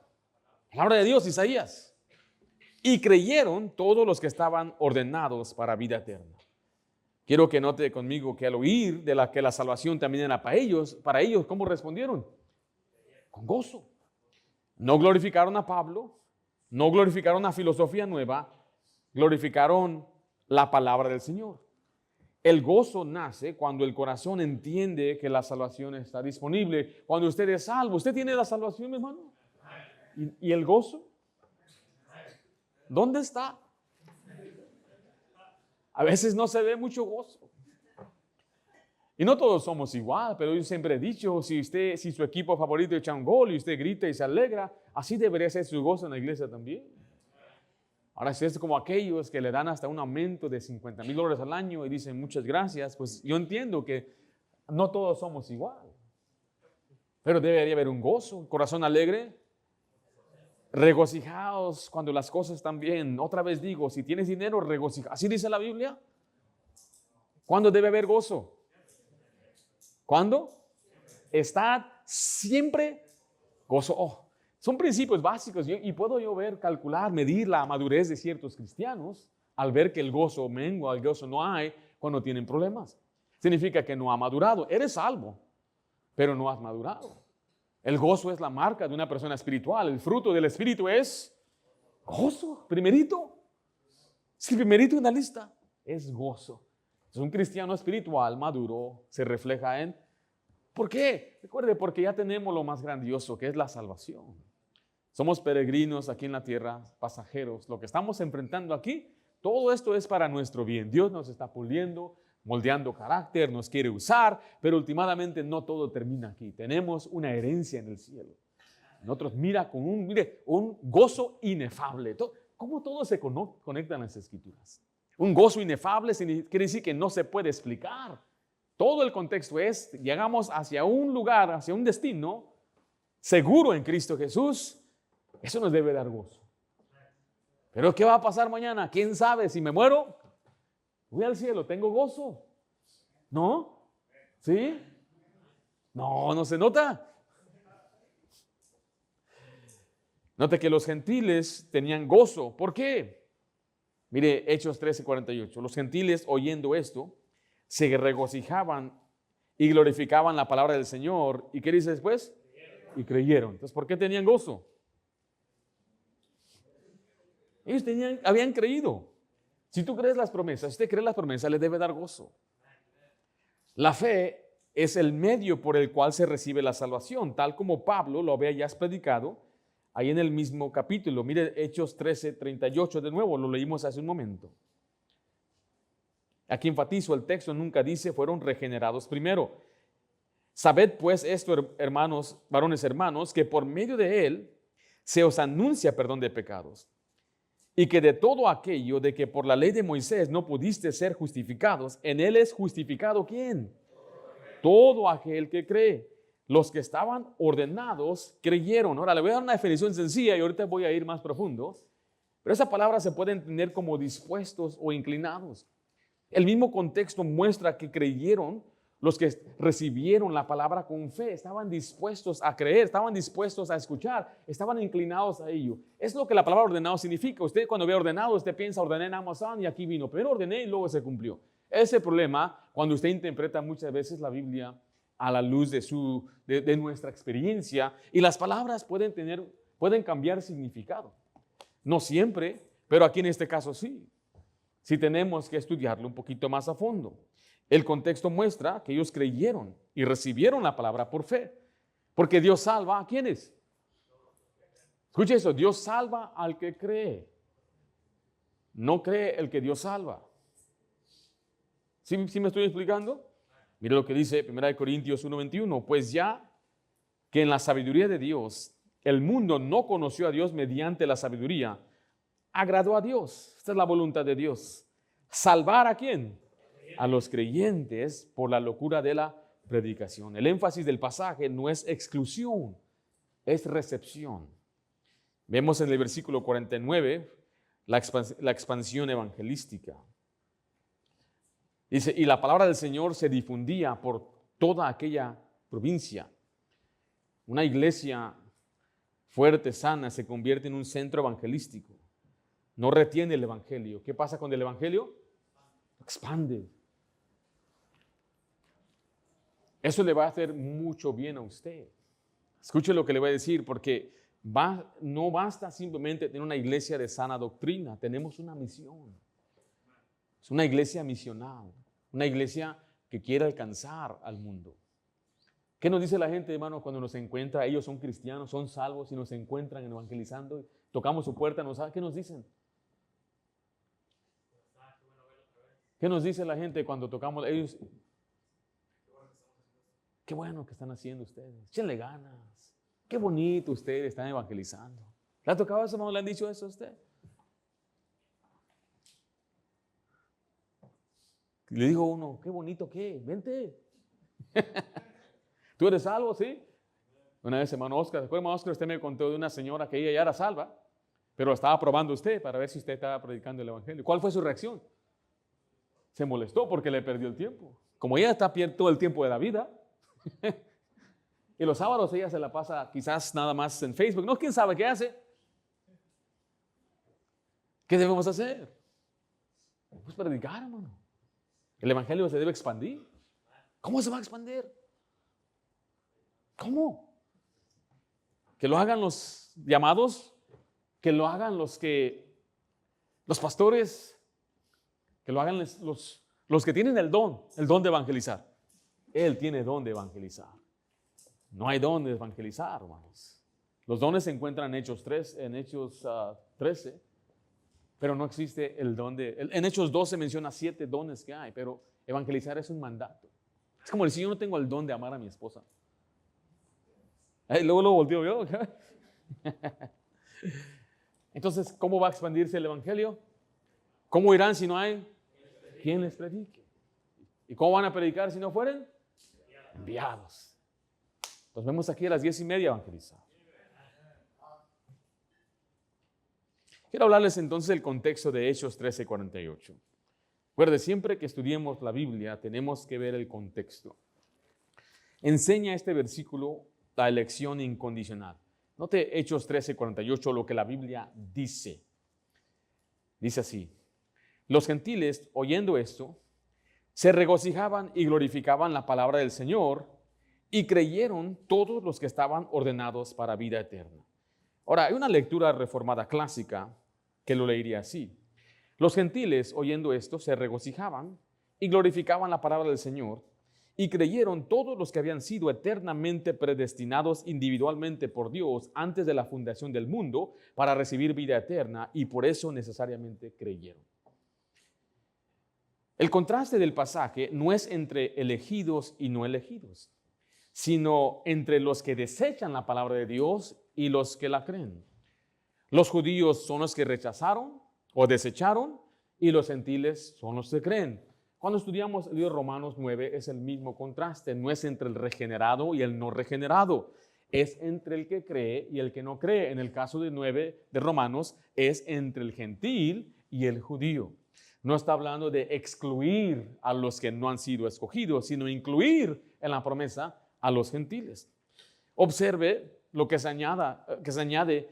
Palabra de Dios, Isaías. Y creyeron todos los que estaban ordenados para vida eterna. Quiero que note conmigo que al oír de que la salvación también era para ellos, ¿cómo respondieron? Con gozo. No glorificaron a Pablo, no glorificaron a filosofía nueva, glorificaron la palabra del Señor. El gozo nace cuando el corazón entiende que la salvación está disponible. Cuando usted es salvo, ¿usted tiene la salvación, mi hermano? ¿Y el gozo? ¿Dónde está? A veces no se ve mucho gozo. Y no todos somos igual, pero yo siempre he dicho, si su equipo favorito echa un gol y usted grita y se alegra, así debería ser su gozo en la iglesia también. Ahora, si es como aquellos que le dan hasta un aumento de $50,000 al año y dicen muchas gracias, pues yo entiendo que no todos somos igual. Pero debería haber un gozo, corazón alegre, regocijados cuando las cosas están bien. Otra vez digo, si tienes dinero, regocija. ¿Así dice la Biblia? ¿Cuándo debe haber gozo? ¿Cuándo? Estad siempre gozo. Oh, son principios básicos y puedo yo calcular, medir la madurez de ciertos cristianos al ver que el gozo mengua, el gozo no hay cuando tienen problemas. Significa que no ha madurado. Eres salvo, pero no has madurado. El gozo es la marca de una persona espiritual. El fruto del espíritu es gozo. Primerito. Si primerito en la lista es gozo. Entonces, un cristiano espiritual maduro se refleja en... ¿Por qué? Recuerde, porque ya tenemos lo más grandioso, que es la salvación. Somos peregrinos aquí en la tierra, pasajeros. Lo que estamos enfrentando aquí, todo esto es para nuestro bien. Dios nos está puliendo, moldeando carácter, nos quiere usar, pero últimamente no todo termina aquí. Tenemos una herencia en el cielo. Nosotros mira con un gozo inefable. ¿Cómo todo se conecta en las Escrituras? Un gozo inefable quiere decir que no se puede explicar. Todo el contexto es, llegamos hacia un lugar, hacia un destino, seguro en Cristo Jesús. Eso nos debe dar gozo. Pero ¿qué va a pasar mañana? ¿Quién sabe? Si me muero, voy al cielo, tengo gozo. ¿No? ¿Sí? No se nota. Note que los gentiles tenían gozo. ¿Por qué? Mire, Hechos 13:48. Los gentiles, oyendo esto, se regocijaban y glorificaban la palabra del Señor. ¿Y qué dice después? Y creyeron. Entonces, ¿por qué tenían gozo? Ellos habían creído. Si tú crees las promesas, si usted cree las promesas, le debe dar gozo. La fe es el medio por el cual se recibe la salvación, tal como Pablo lo había ya predicado ahí en el mismo capítulo. Mire Hechos 13:38 de nuevo, lo leímos hace un momento. Aquí enfatizo, el texto nunca dice fueron regenerados primero. Sabed pues esto, hermanos, varones hermanos, que por medio de él se os anuncia perdón de pecados. Y que de todo aquello de que por la ley de Moisés no pudiste ser justificados, en él es justificado ¿quién? Todo aquel que cree. Los que estaban ordenados creyeron. Ahora le voy a dar una definición sencilla y ahorita voy a ir más profundo. Pero esa palabra se puede entender como dispuestos o inclinados. El mismo contexto muestra que creyeron los que recibieron la palabra con fe. Estaban dispuestos a creer, estaban dispuestos a escuchar, estaban inclinados a ello. Es lo que la palabra ordenado significa. Usted cuando ve ordenado, usted piensa ordené en Amazon y aquí vino. Primero ordené y luego se cumplió. Ese problema cuando usted interpreta muchas veces la Biblia a la luz de nuestra experiencia, y las palabras pueden cambiar significado. No siempre, pero aquí en este caso sí. Sí tenemos que estudiarlo un poquito más a fondo. El contexto muestra que ellos creyeron y recibieron la palabra por fe. Porque Dios salva ¿a quiénes? Escuche eso, Dios salva al que cree. No cree el que Dios salva. ¿Sí me estoy explicando? Mire lo que dice 1 Corintios 1:21. Pues ya que en la sabiduría de Dios, el mundo no conoció a Dios mediante la sabiduría, agradó a Dios. Esta es la voluntad de Dios. ¿Salvar a quién? A los creyentes por la locura de la predicación. El énfasis del pasaje no es exclusión, es recepción. Vemos en el versículo 49 la expansión evangelística. Dice, y la palabra del Señor se difundía por toda aquella provincia. Una iglesia fuerte, sana, se convierte en un centro evangelístico. No retiene el evangelio. ¿Qué pasa con el evangelio? Expande. Eso le va a hacer mucho bien a usted. Escuche lo que le voy a decir, porque no basta simplemente tener una iglesia de sana doctrina. Tenemos una misión. Es una iglesia misional, una iglesia que quiere alcanzar al mundo. ¿Qué nos dice la gente, hermano, cuando nos encuentra? Ellos son cristianos, son salvos y nos encuentran evangelizando. Tocamos su puerta, ¿qué nos dicen? ¿Qué nos dice la gente cuando tocamos? Ellos, qué bueno que están haciendo ustedes. Échenle ganas. Qué bonito ustedes están evangelizando. ¿Le ha tocado eso, hermano? ¿Le han dicho eso a usted? Le dijo uno, qué bonito, ¿qué? Vente. ¿Tú eres salvo, sí? Una vez, hermano Oscar, ¿se acuerda, hermano Oscar? Usted me contó de una señora que ella ya era salva, pero estaba probando usted para ver si usted estaba predicando el evangelio. ¿Cuál fue su reacción? Se molestó porque le perdió el tiempo. Como ella está todo el tiempo de la vida, y los sábados ella se la pasa quizás nada más en Facebook. No, quién sabe qué hace. ¿Qué debemos hacer? Pues predicar, hermano. El evangelio se debe expandir. ¿Cómo se va a expandir? ¿Cómo? Que lo hagan los llamados, que lo hagan los pastores, que lo hagan los que tienen el don de evangelizar. Él tiene don de evangelizar. No hay don de evangelizar, hermanos. Los dones se encuentran en Hechos 13, pero no existe el don en Hechos 12 menciona 7 dones que hay, pero evangelizar es un mandato. Es como decir, yo no tengo el don de amar a mi esposa. Luego lo volteo yo. Entonces, ¿cómo va a expandirse el evangelio? ¿Cómo irán si no hay quien les predique? ¿Y cómo van a predicar si no fueren? Enviados. Nos vemos aquí a las 10:30 evangelizar. Quiero hablarles entonces del contexto de Hechos 13:48. Recuerde, siempre que estudiemos la Biblia tenemos que ver el contexto. Enseña este versículo la elección incondicional. Note Hechos 13:48, lo que la Biblia dice. Dice así: los gentiles, oyendo esto, se regocijaban y glorificaban la palabra del Señor, y creyeron todos los que estaban ordenados para vida eterna. Ahora, hay una lectura reformada clásica que lo leería así: los gentiles, oyendo esto, se regocijaban y glorificaban la palabra del Señor, y creyeron todos los que habían sido eternamente predestinados individualmente por Dios antes de la fundación del mundo para recibir vida eterna, y por eso necesariamente creyeron. El contraste del pasaje no es entre elegidos y no elegidos, sino entre los que desechan la palabra de Dios y los que la creen. Los judíos son los que rechazaron o desecharon, y los gentiles son los que creen. Cuando estudiamos el libro de Romanos 9 es el mismo contraste, no es entre el regenerado y el no regenerado, es entre el que cree y el que no cree. En el caso de 9 de Romanos es entre el gentil y el judío. No está hablando de excluir a los que no han sido escogidos, sino incluir en la promesa a los gentiles. Observe lo que se añade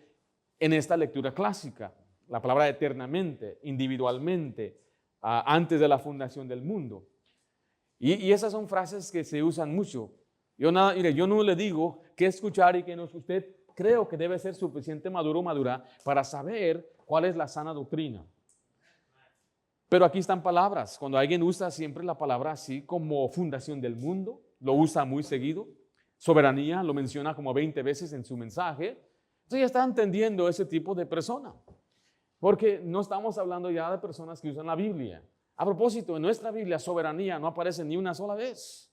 en esta lectura clásica. La palabra eternamente, individualmente, antes de la fundación del mundo. Y esas son frases que se usan mucho. Yo no le digo qué escuchar y qué no. Usted creo que debe ser suficiente maduro o madura para saber cuál es la sana doctrina. Pero aquí están palabras. Cuando alguien usa siempre la palabra así como fundación del mundo, lo usa muy seguido. Soberanía lo menciona como 20 veces en su mensaje. Entonces ya está entendiendo ese tipo de persona. Porque no estamos hablando ya de personas que usan la Biblia. A propósito, en nuestra Biblia soberanía no aparece ni una sola vez.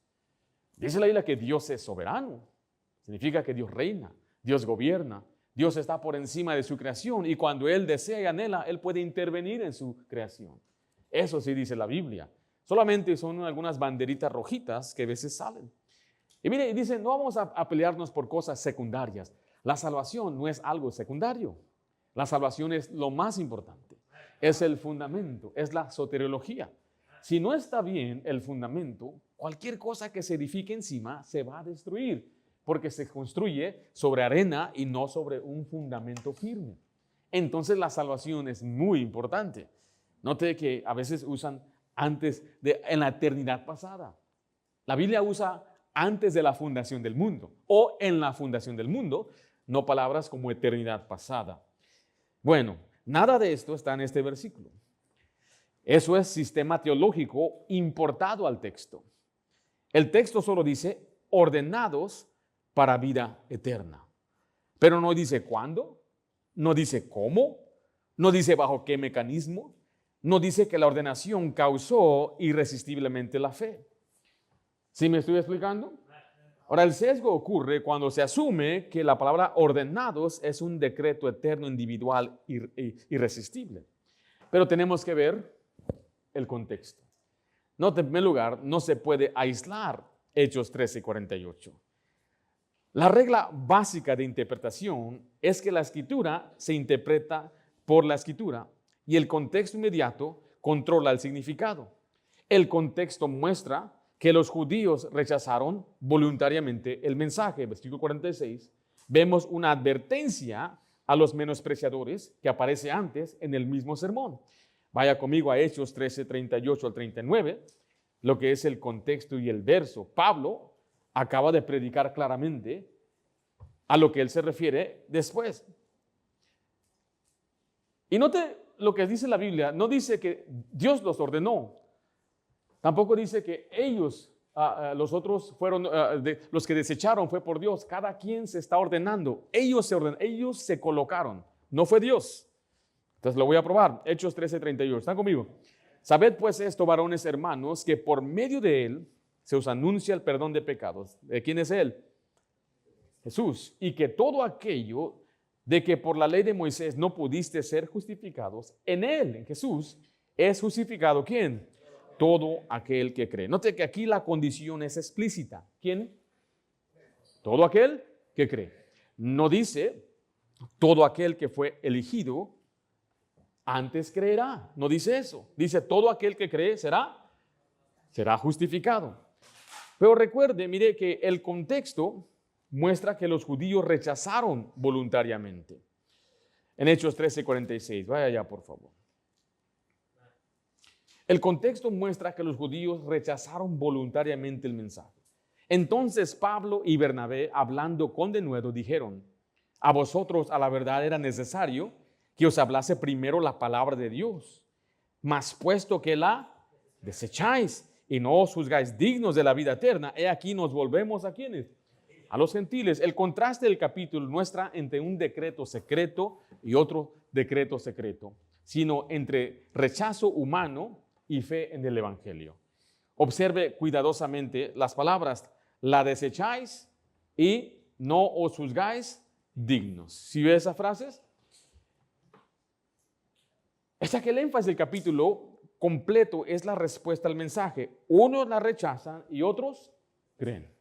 Dice la Biblia que Dios es soberano. Significa que Dios reina, Dios gobierna, Dios está por encima de su creación, y cuando Él desea y anhela, Él puede intervenir en su creación. Eso sí dice la Biblia. Solamente son algunas banderitas rojitas que a veces salen. Y mire, dicen, no vamos a pelearnos por cosas secundarias. La salvación no es algo secundario. La salvación es lo más importante. Es el fundamento, es la soteriología. Si no está bien el fundamento, cualquier cosa que se edifique encima se va a destruir, porque se construye sobre arena y no sobre un fundamento firme. Entonces la salvación es muy importante. Note que a veces usan en la eternidad pasada. La Biblia usa antes de la fundación del mundo o en la fundación del mundo, no palabras como eternidad pasada. Bueno, nada de esto está en este versículo. Eso es sistema teológico importado al texto. El texto solo dice ordenados para vida eterna. Pero no dice cuándo, no dice cómo, no dice bajo qué mecanismo, no dice que la ordenación causó irresistiblemente la fe. ¿Sí me estoy explicando? Ahora, el sesgo ocurre cuando se asume que la palabra ordenados es un decreto eterno, individual, irresistible. Pero tenemos que ver el contexto. En primer lugar, no se puede aislar Hechos 13:48. La regla básica de interpretación es que la escritura se interpreta por la escritura y el contexto inmediato controla el significado. El contexto muestra que los judíos rechazaron voluntariamente el mensaje. Versículo 46, vemos una advertencia a los menospreciadores que aparece antes en el mismo sermón. Vaya conmigo a Hechos 13:38 al 39, lo que es el contexto y el verso. Pablo acaba de predicar claramente a lo que él se refiere después. Y note lo que dice la Biblia, no dice que Dios los ordenó, tampoco dice que ellos, los otros fueron, los que desecharon fue por Dios. Cada quien se está ordenando, ellos se colocaron, no fue Dios. Entonces lo voy a probar, Hechos 13:38, ¿están conmigo? Sabed pues esto, varones hermanos, que por medio de él se os anuncia el perdón de pecados. ¿De quién es él? Jesús. Y que todo aquello de que por la ley de Moisés no pudiste ser justificados, en él, en Jesús, es justificado ¿quién? Todo aquel que cree. Note que aquí la condición es explícita. ¿Quién? Todo aquel que cree. No dice todo aquel que fue elegido antes creerá. No dice eso. Dice todo aquel que cree será justificado. Pero recuerde, mire que el contexto muestra que los judíos rechazaron voluntariamente. En Hechos 13:46, vaya allá por favor. El contexto muestra que los judíos rechazaron voluntariamente el mensaje. Entonces Pablo y Bernabé, hablando con denuedo, dijeron: a vosotros a la verdad era necesario que os hablase primero la palabra de Dios, mas puesto que la desecháis y no os juzgáis dignos de la vida eterna, he aquí nos volvemos a ¿quiénes? A los gentiles. El contraste del capítulo muestra entre un decreto secreto y otro decreto secreto, sino entre rechazo humano y fe en el evangelio. Observe cuidadosamente las palabras: la desecháis y no os juzgáis dignos. ¿Sí ve esas frases? Esta que el énfasis del capítulo completo es la respuesta al mensaje. Unos la rechazan y otros creen.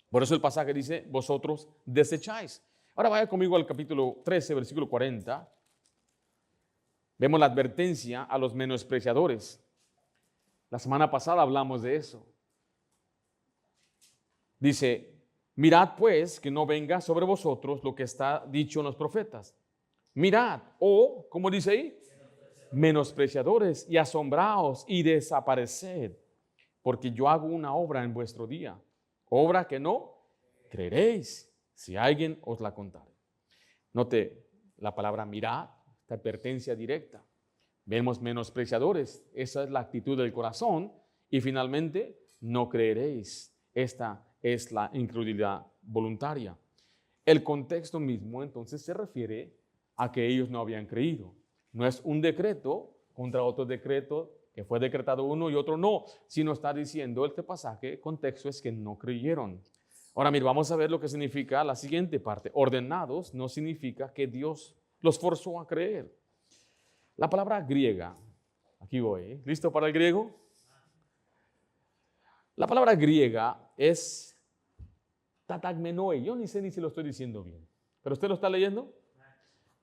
Por eso el pasaje dice: vosotros desecháis. Ahora vaya conmigo al capítulo 13, versículo 40. Vemos la advertencia a los menospreciadores. La semana pasada hablamos de eso. Dice: mirad pues que no venga sobre vosotros lo que está dicho en los profetas. Mirad, o, ¿cómo dice ahí? Menospreciadores, y asombraos y desapareced, porque yo hago una obra en vuestro día, obra que no creeréis si alguien os la contare. Note la palabra mirad, esta advertencia directa. Vemos menospreciadores, esa es la actitud del corazón, y finalmente no creeréis. Esta es la incredulidad voluntaria. El contexto mismo entonces se refiere a que ellos no habían creído. No es un decreto contra otro decreto, que fue decretado uno y otro no, sino está diciendo este pasaje, el contexto es que no creyeron. Ahora, mira, vamos a ver lo que significa la siguiente parte. Ordenados no significa que Dios los forzó a creer. La palabra griega, aquí voy, ¿listo para el griego? La palabra griega es katatagmenoi. Yo ni sé ni si lo estoy diciendo bien. ¿Pero usted lo está leyendo?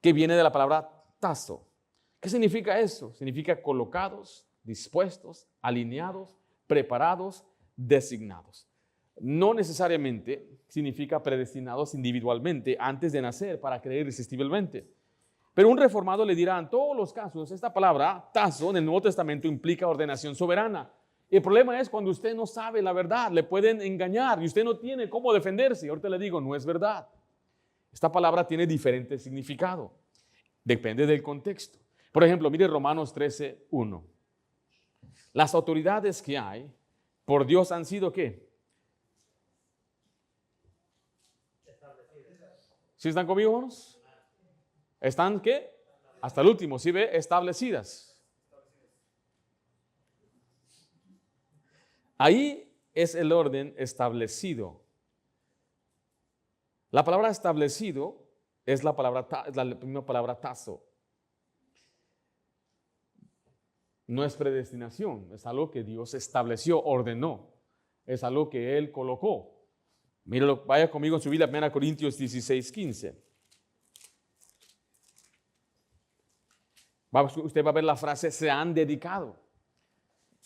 Que viene de la palabra tazo. ¿Qué significa eso? Significa colocados, dispuestos, alineados, preparados, designados. No necesariamente significa predestinados individualmente antes de nacer para creer irresistiblemente. Pero un reformado le dirá, en todos los casos, esta palabra tazo en el Nuevo Testamento implica ordenación soberana. Y el problema es cuando usted no sabe la verdad, le pueden engañar y usted no tiene cómo defenderse. Ahorita le digo, no es verdad. Esta palabra tiene diferente significado. Depende del contexto. Por ejemplo, mire Romanos 13:1. Las autoridades que hay por Dios han sido ¿qué? ¿Sí están conmigo, hermanos? ¿Están qué? Hasta el último, ¿sí ve? Establecidas. Ahí es el orden establecido. La palabra establecido es la primera palabra tazo. No es predestinación, es algo que Dios estableció, ordenó. Es algo que Él colocó. Míralo, vaya conmigo en su Biblia, 1 Corintios 16:15. Usted va a ver la frase, se han dedicado.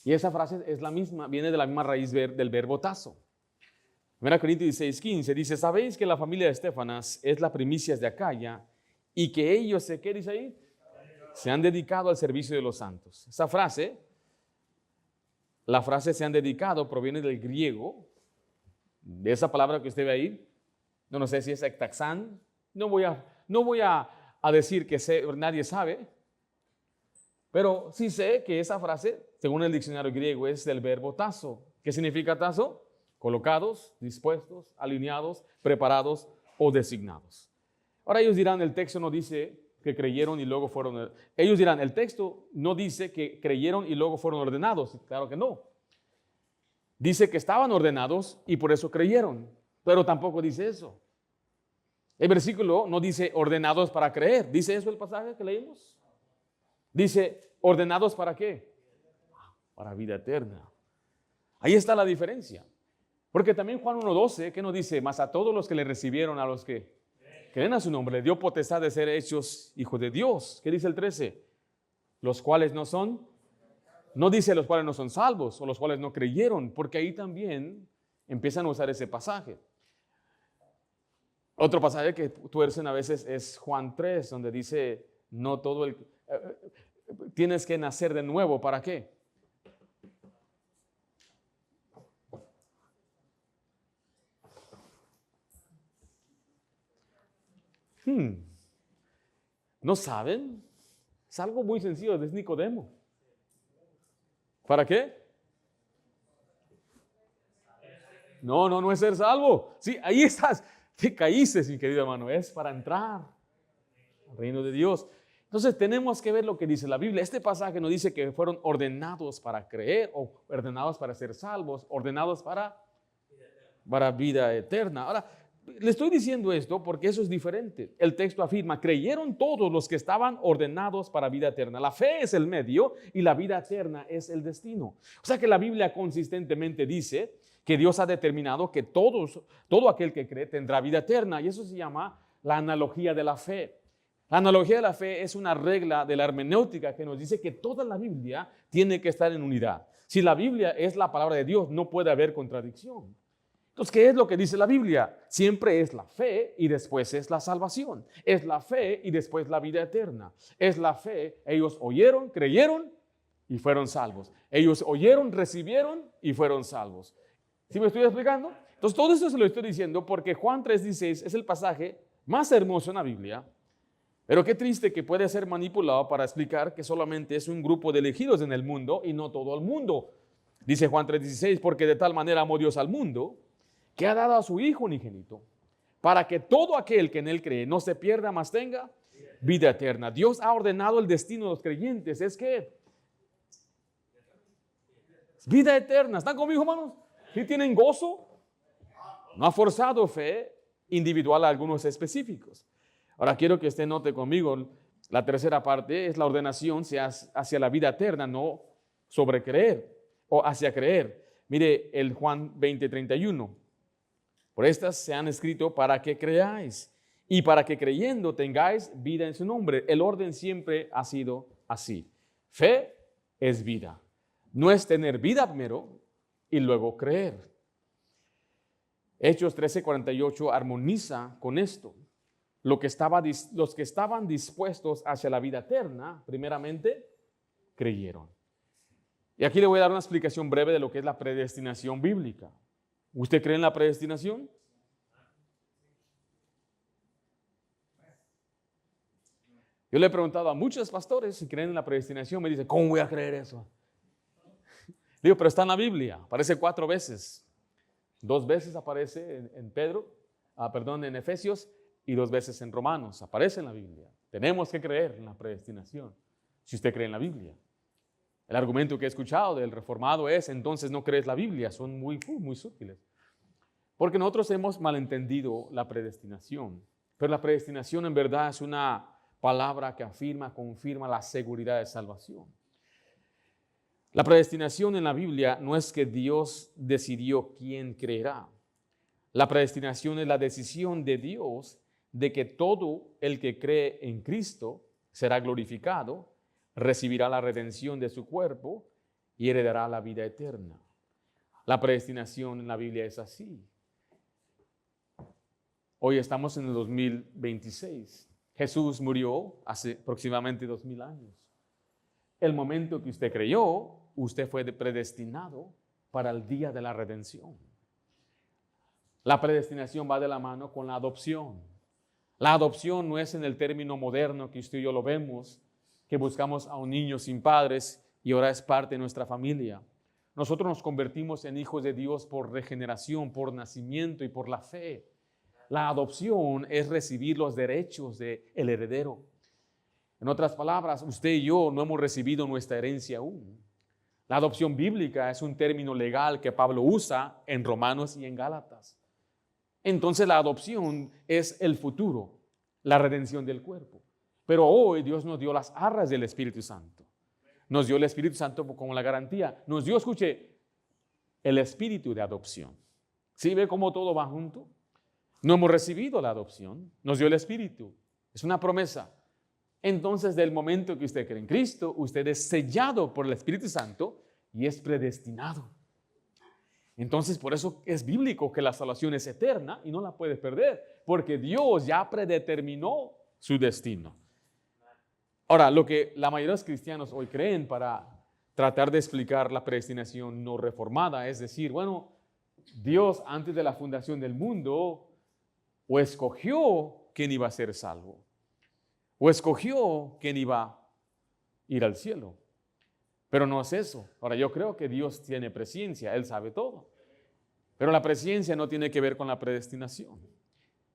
Y esa frase es la misma, viene de la misma raíz del verbo tazo. 1 Corintios 16:15 dice, ¿sabéis que la familia de Estefanas es la primicia de Acaya y que ellos, ¿qué dice ahí? Se han dedicado al servicio de los santos. Esa frase, la frase se han dedicado proviene del griego, de esa palabra que usted ve ahí. No sé si es ektaxan. No voy a decir que nadie sabe, pero sí sé que esa frase, según el diccionario griego, es del verbo tazo. ¿Qué significa tazo? Colocados, dispuestos, alineados, preparados o designados. Ahora ellos dirán, el texto no dice que creyeron y luego fueron. Ellos dirán, el texto no dice que creyeron y luego fueron ordenados. Claro que no. Dice que estaban ordenados y por eso creyeron, pero tampoco dice eso. El versículo no dice ordenados para creer. ¿Dice eso el pasaje que leímos? Dice, ¿ordenados para qué? Para vida eterna. Ahí está la diferencia. Porque también Juan 1:12, ¿qué nos dice? Mas a todos los que le recibieron, a los que creen a su nombre, le dio potestad de ser hechos hijos de Dios. ¿Qué dice el 13? Los cuales no son, no dice los cuales no son salvos o los cuales no creyeron, porque ahí también empiezan a usar ese pasaje. Otro pasaje que tuercen a veces es Juan 3, donde dice, no todo tienes que nacer de nuevo, ¿para qué? ¿No saben? Es algo muy sencillo, es Nicodemo. ¿Para qué? No es ser salvo. Sí, ahí estás. Te caíste, mi querido hermano. Es para entrar al reino de Dios. Entonces tenemos que ver lo que dice la Biblia. Este pasaje nos dice que fueron ordenados para creer o ordenados para ser salvos, ordenados para vida eterna. Ahora, le estoy diciendo esto porque eso es diferente. El texto afirma, creyeron todos los que estaban ordenados para vida eterna. La fe es el medio y la vida eterna es el destino. O sea que la Biblia consistentemente dice que Dios ha determinado que todo aquel que cree tendrá vida eterna. Y eso se llama la analogía de la fe. La analogía de la fe es una regla de la hermenéutica que nos dice que toda la Biblia tiene que estar en unidad. Si la Biblia es la palabra de Dios, no puede haber contradicción. Entonces, ¿qué es lo que dice la Biblia? Siempre es la fe y después es la salvación. Es la fe y después la vida eterna. Es la fe. Ellos oyeron, creyeron y fueron salvos. Ellos oyeron, recibieron y fueron salvos. ¿Sí me estoy explicando? Entonces, todo esto se lo estoy diciendo porque Juan 3:16 es el pasaje más hermoso en la Biblia. Pero qué triste que puede ser manipulado para explicar que solamente es un grupo de elegidos en el mundo y no todo el mundo. Dice Juan 3:16, porque de tal manera amó Dios al mundo, que ha dado a su Hijo unigénito, para que todo aquel que en Él cree no se pierda, mas tenga vida eterna. Dios ha ordenado el destino de los creyentes. ¿Es qué? Vida eterna. ¿Están conmigo, hermanos? ¿Sí tienen gozo? No ha forzado fe individual a algunos específicos. Ahora quiero que usted note conmigo, la tercera parte es la ordenación hacia la vida eterna, no sobre creer o hacia creer. Mire el Juan 20:31. Por estas se han escrito para que creáis y para que creyendo tengáis vida en su nombre. El orden siempre ha sido así. Fe es vida. No es tener vida primero y luego creer. Hechos 13:48 armoniza con esto. Los que estaban dispuestos hacia la vida eterna, primeramente, creyeron. Y aquí le voy a dar una explicación breve de lo que es la predestinación bíblica. ¿Usted cree en la predestinación? Yo le he preguntado a muchos pastores si creen en la predestinación. Me dicen, ¿cómo voy a creer eso? Digo, pero está en la Biblia. Aparece 4 veces. 2 veces aparece en Efesios y 2 veces en Romanos. Aparece en la Biblia. Tenemos que creer en la predestinación. Si usted cree en la Biblia. El argumento que he escuchado del reformado es, entonces no crees la Biblia. Son muy sutiles. Porque nosotros hemos malentendido la predestinación. Pero la predestinación en verdad es una palabra que confirma la seguridad de salvación. La predestinación en la Biblia no es que Dios decidió quién creerá. La predestinación es la decisión de Dios de que todo el que cree en Cristo será glorificado, recibirá la redención de su cuerpo y heredará la vida eterna. La predestinación en la Biblia es así. Hoy estamos en el 2026. Jesús murió hace aproximadamente 2000 años. El momento que usted creyó, usted fue predestinado para el día de la redención. La predestinación va de la mano con la adopción. La adopción no es en el término moderno que usted y yo lo vemos, que buscamos a un niño sin padres y ahora es parte de nuestra familia. Nosotros nos convertimos en hijos de Dios por regeneración, por nacimiento y por la fe. La adopción es recibir los derechos del heredero. En otras palabras, usted y yo no hemos recibido nuestra herencia aún. La adopción bíblica es un término legal que Pablo usa en Romanos y en Gálatas. Entonces la adopción es el futuro, la redención del cuerpo. Pero hoy Dios nos dio las arras del Espíritu Santo. Nos dio el Espíritu Santo como la garantía. Nos dio, escuche, el espíritu de adopción. ¿Sí ve cómo todo va junto? No hemos recibido la adopción, nos dio el Espíritu. Es una promesa. Entonces, del momento que usted cree en Cristo, usted es sellado por el Espíritu Santo y es predestinado. Entonces, por eso es bíblico que la salvación es eterna y no la puede perder, porque Dios ya predeterminó su destino. Ahora, lo que la mayoría de los cristianos hoy creen para tratar de explicar la predestinación no reformada, es decir, bueno, Dios antes de la fundación del mundo o escogió quién iba a ser salvo, o escogió quién iba a ir al cielo. Pero no es eso. Ahora, yo creo que Dios tiene presciencia, Él sabe todo. Pero la presciencia no tiene que ver con la predestinación.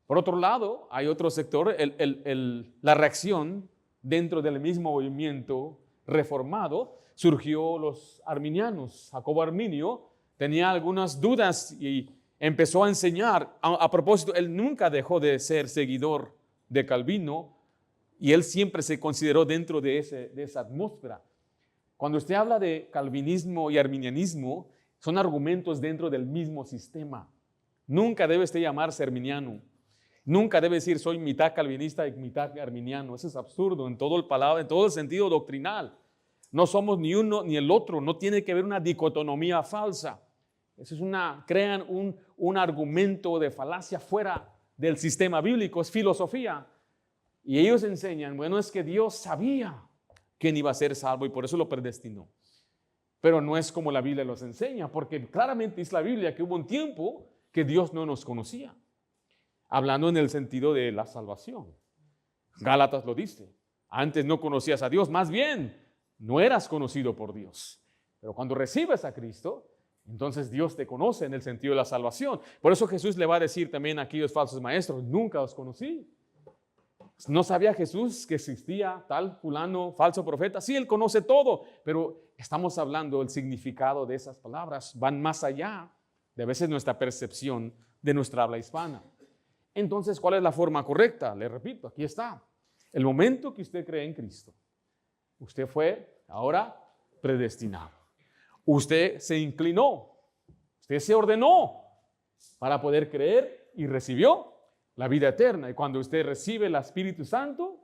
Por otro lado, hay otro sector, la reacción dentro del mismo movimiento reformado, surgió los arminianos. Jacobo Arminio tenía algunas dudas y empezó a enseñar. A propósito, él nunca dejó de ser seguidor de Calvino y él siempre se consideró dentro de esa atmósfera. Cuando usted habla de calvinismo y arminianismo, son argumentos dentro del mismo sistema. Nunca debe usted llamarse arminiano. Nunca debe decir soy mitad calvinista y mitad arminiano. Eso es absurdo en todo el sentido doctrinal. No somos ni uno ni el otro. No tiene que haber una dicotomía falsa. Eso es crean un argumento de falacia fuera del sistema bíblico, es filosofía. Y ellos enseñan, bueno, es que Dios sabía quién iba a ser salvo y por eso lo predestinó. Pero no es como la Biblia los enseña, porque claramente dice la Biblia que hubo un tiempo que Dios no nos conocía. Hablando en el sentido de la salvación. Gálatas lo dice. Antes no conocías a Dios, más bien no eras conocido por Dios. Pero cuando recibes a Cristo, entonces Dios te conoce en el sentido de la salvación. Por eso Jesús le va a decir también a aquellos falsos maestros, nunca os conocí. ¿No sabía Jesús que existía tal fulano, falso profeta? Sí, Él conoce todo, pero estamos hablando del significado de esas palabras. Van más allá de a veces nuestra percepción de nuestra habla hispana. Entonces, ¿cuál es la forma correcta? Le repito, aquí está. El momento que usted cree en Cristo, usted fue ahora predestinado. Usted se inclinó, usted se ordenó para poder creer y recibió la vida eterna. Y cuando usted recibe el Espíritu Santo,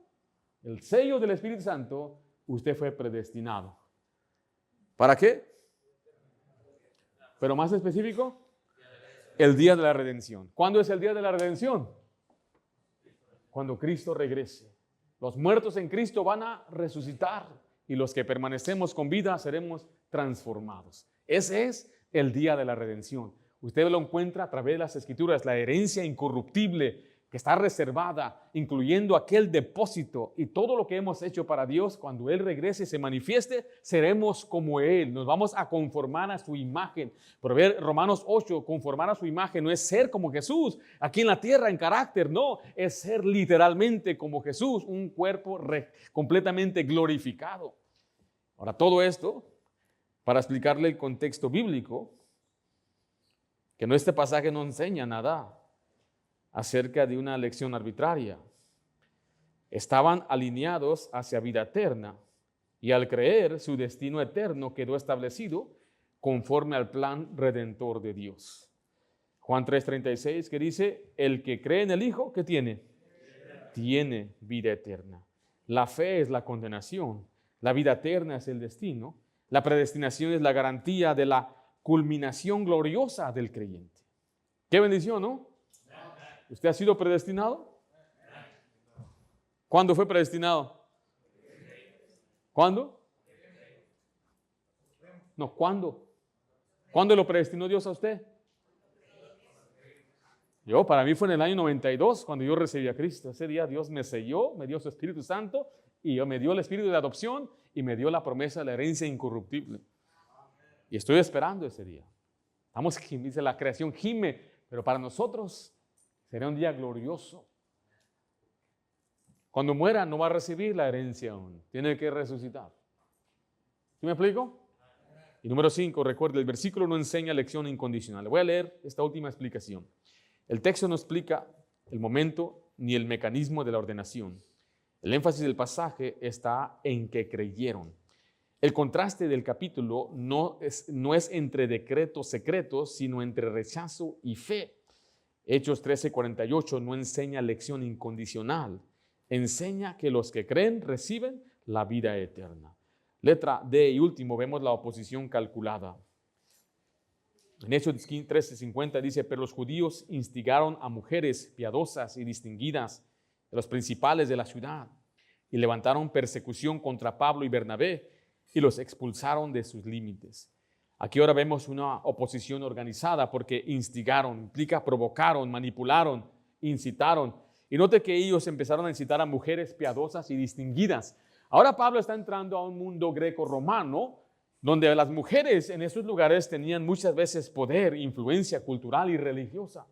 el sello del Espíritu Santo, usted fue predestinado. ¿Para qué? Pero más específico, el día de la redención. ¿Cuándo es el día de la redención? Cuando Cristo regrese. Los muertos en Cristo van a resucitar y los que permanecemos con vida seremos transformados. Ese es el día de la redención. Usted lo encuentra a través de las Escrituras, la herencia incorruptible que está reservada, incluyendo aquel depósito y todo lo que hemos hecho para Dios. Cuando Él regrese y se manifieste, seremos como Él, nos vamos a conformar a su imagen. Por ver Romanos 8, conformar a su imagen no es ser como Jesús, aquí en la tierra en carácter, no, es ser literalmente como Jesús, un cuerpo completamente glorificado. Ahora, todo esto para explicarle el contexto bíblico, que este pasaje no enseña nada acerca de una elección arbitraria. Estaban alineados hacia vida eterna y al creer su destino eterno quedó establecido conforme al plan redentor de Dios. Juan 3:36 que dice, el que cree en el Hijo, ¿qué tiene? Tiene vida eterna. La fe es la condenación, la vida eterna es el destino, la predestinación es la garantía de la culminación gloriosa del creyente. Qué bendición, ¿no? ¿Usted ha sido predestinado? ¿Cuándo fue predestinado? ¿Cuándo? No, ¿cuándo? ¿Cuándo lo predestinó Dios a usted? Para mí fue en el año 92 cuando yo recibí a Cristo. Ese día Dios me selló, me dio su Espíritu Santo y me dio el Espíritu de adopción y me dio la promesa de la herencia incorruptible. Y estoy esperando ese día. Dice la creación gime, pero para nosotros será un día glorioso. Cuando muera no va a recibir la herencia aún. Tiene que resucitar. ¿Sí me explico? Y número 5, recuerde, el versículo no enseña elección incondicional. Le voy a leer esta última explicación. El texto no explica el momento ni el mecanismo de la ordenación. El énfasis del pasaje está en que creyeron. El contraste del capítulo no es entre decretos secretos, sino entre rechazo y fe. Hechos 13:48 no enseña elección incondicional. Enseña que los que creen reciben la vida eterna. Letra D y último, vemos la oposición calculada. En Hechos 13:50 dice, pero los judíos instigaron a mujeres piadosas y distinguidas, de los principales de la ciudad, y levantaron persecución contra Pablo y Bernabé, y los expulsaron de sus límites. Aquí ahora vemos una oposición organizada porque instigaron, implica provocaron, manipularon, incitaron. Y note que ellos empezaron a incitar a mujeres piadosas y distinguidas. Ahora Pablo está entrando a un mundo greco-romano donde las mujeres en esos lugares tenían muchas veces poder, influencia cultural y religiosa.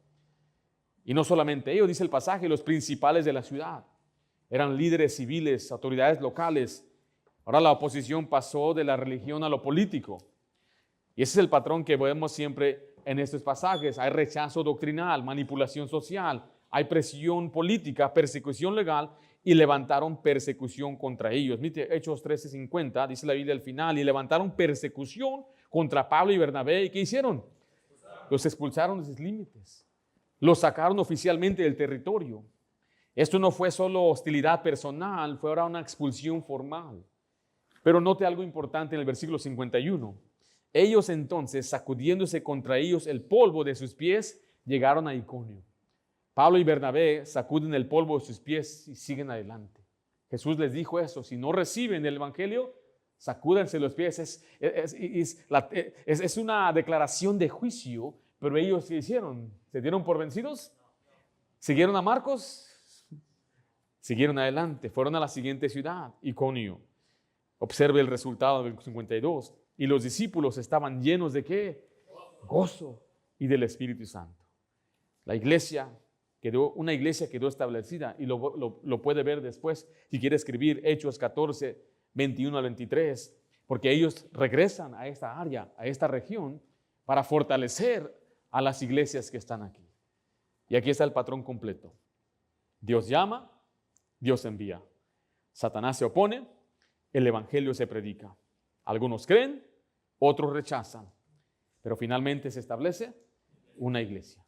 Y no solamente ellos, dice el pasaje, los principales de la ciudad. Eran líderes civiles, autoridades locales. Ahora la oposición pasó de la religión a lo político. Y ese es el patrón que vemos siempre en estos pasajes. Hay rechazo doctrinal, manipulación social, hay presión política, persecución legal y levantaron persecución contra ellos. Mire, Hechos 13:50, dice la Biblia al final, y levantaron persecución contra Pablo y Bernabé. ¿Y qué hicieron? Los expulsaron de sus límites. Los sacaron oficialmente del territorio. Esto no fue solo hostilidad personal, fue ahora una expulsión formal. Pero note algo importante en el versículo 51. Ellos entonces, sacudiéndose contra ellos el polvo de sus pies, llegaron a Iconio. Pablo y Bernabé sacuden el polvo de sus pies y siguen adelante. Jesús les dijo eso, si no reciben el evangelio, sacúdense los pies. Es una declaración de juicio, pero ellos ¿qué hicieron? ¿Se dieron por vencidos? ¿Siguieron a Marcos? Siguieron adelante, fueron a la siguiente ciudad, Iconio. Observe el resultado del 52. Y los discípulos estaban llenos de ¿qué? Gozo y del Espíritu Santo. Una iglesia quedó establecida y lo puede ver después si quiere escribir Hechos 14, 21 al 23, porque ellos regresan a esta área, a esta región, para fortalecer a las iglesias que están aquí. Y aquí está el patrón completo. Dios llama, Dios envía. Satanás se opone, el evangelio se predica. Algunos creen, otros rechazan, pero finalmente se establece una iglesia.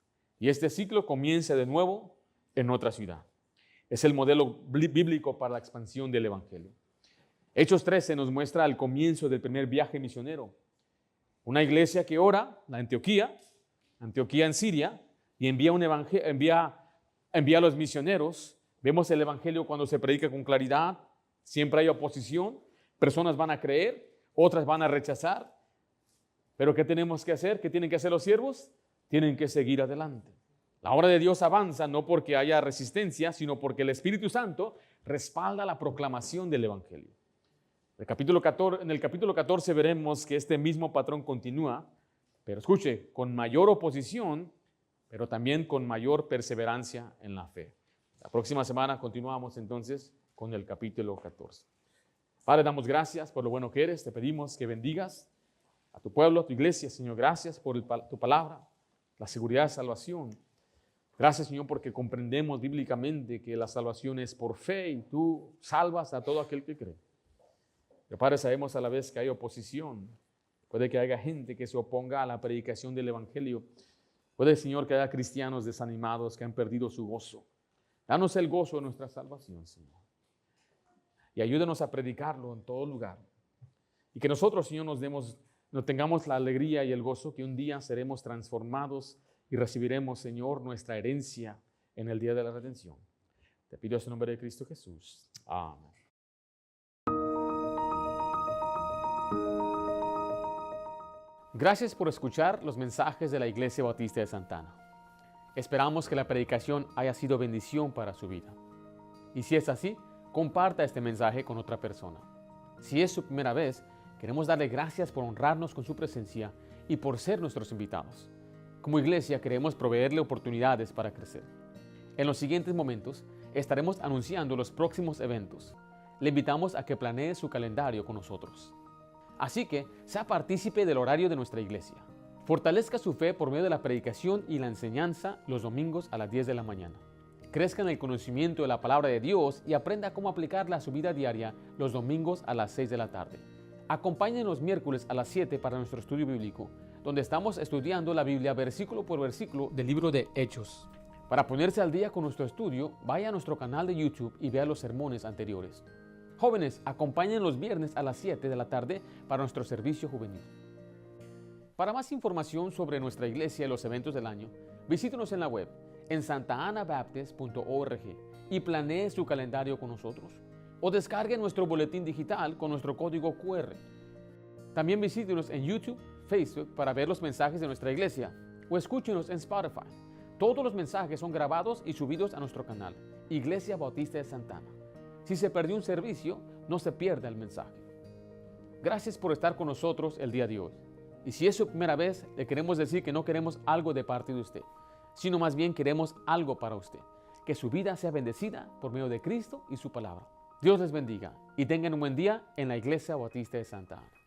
y este ciclo comienza de nuevo en otra ciudad. Es el modelo bíblico para la expansión del Evangelio. Hechos 13 nos muestra el comienzo del primer viaje misionero. Una iglesia que ora, la Antioquía en Siria, y envía a los misioneros. Vemos el Evangelio cuando se predica con claridad, siempre hay oposición, personas van a creer, otras van a rechazar. Pero ¿qué tenemos que hacer? ¿Qué tienen que hacer los siervos? Tienen que seguir adelante. La obra de Dios avanza no porque haya resistencia, sino porque el Espíritu Santo respalda la proclamación del Evangelio. En el capítulo 14 veremos que este mismo patrón continúa, pero escuche, con mayor oposición, pero también con mayor perseverancia en la fe. La próxima semana continuamos entonces con el capítulo 14. Padre, damos gracias por lo bueno que eres. Te pedimos que bendigas a tu pueblo, a tu iglesia, Señor. Gracias por tu palabra, la seguridad de salvación. Gracias, Señor, porque comprendemos bíblicamente que la salvación es por fe y tú salvas a todo aquel que cree. Pero, Padre, sabemos a la vez que hay oposición. Puede que haya gente que se oponga a la predicación del Evangelio. Puede, Señor, que haya cristianos desanimados que han perdido su gozo. Danos el gozo de nuestra salvación, Señor. Y ayúdanos a predicarlo en todo lugar. Y que nosotros, Señor, nos tengamos la alegría y el gozo que un día seremos transformados y recibiremos, Señor, nuestra herencia en el día de la redención. Te pido en el nombre de Cristo Jesús. Amén. Gracias por escuchar los mensajes de la Iglesia Bautista de Santa Ana. Esperamos que la predicación haya sido bendición para su vida. Y si es así, comparta este mensaje con otra persona. Si es su primera vez, queremos darle gracias por honrarnos con su presencia y por ser nuestros invitados. Como iglesia queremos proveerle oportunidades para crecer. En los siguientes momentos estaremos anunciando los próximos eventos. Le invitamos a que planee su calendario con nosotros. Así que sea partícipe del horario de nuestra iglesia. Fortalezca su fe por medio de la predicación y la enseñanza los domingos a las 10 de la mañana. Crezca en el conocimiento de la palabra de Dios y aprenda cómo aplicarla a su vida diaria los domingos a las 6 de la tarde. Acompáñenos los miércoles a las 7 para nuestro estudio bíblico, donde estamos estudiando la Biblia versículo por versículo del libro de Hechos. Para ponerse al día con nuestro estudio, vaya a nuestro canal de YouTube y vea los sermones anteriores. Jóvenes, acompañen los viernes a las 7 de la tarde para nuestro servicio juvenil. Para más información sobre nuestra iglesia y los eventos del año, visítenos en la web en santaanabaptist.org y planee su calendario con nosotros. O descargue nuestro boletín digital con nuestro código QR. También visítenos en YouTube, Facebook para ver los mensajes de nuestra iglesia o escúchenos en Spotify. Todos los mensajes son grabados y subidos a nuestro canal, Iglesia Bautista de Santa Ana. Si se perdió un servicio, no se pierda el mensaje. Gracias por estar con nosotros el día de hoy. Y si es su primera vez, le queremos decir que no queremos algo de parte de usted, sino más bien queremos algo para usted. Que su vida sea bendecida por medio de Cristo y su palabra. Dios les bendiga y tengan un buen día en la Iglesia Bautista de Santa Ana.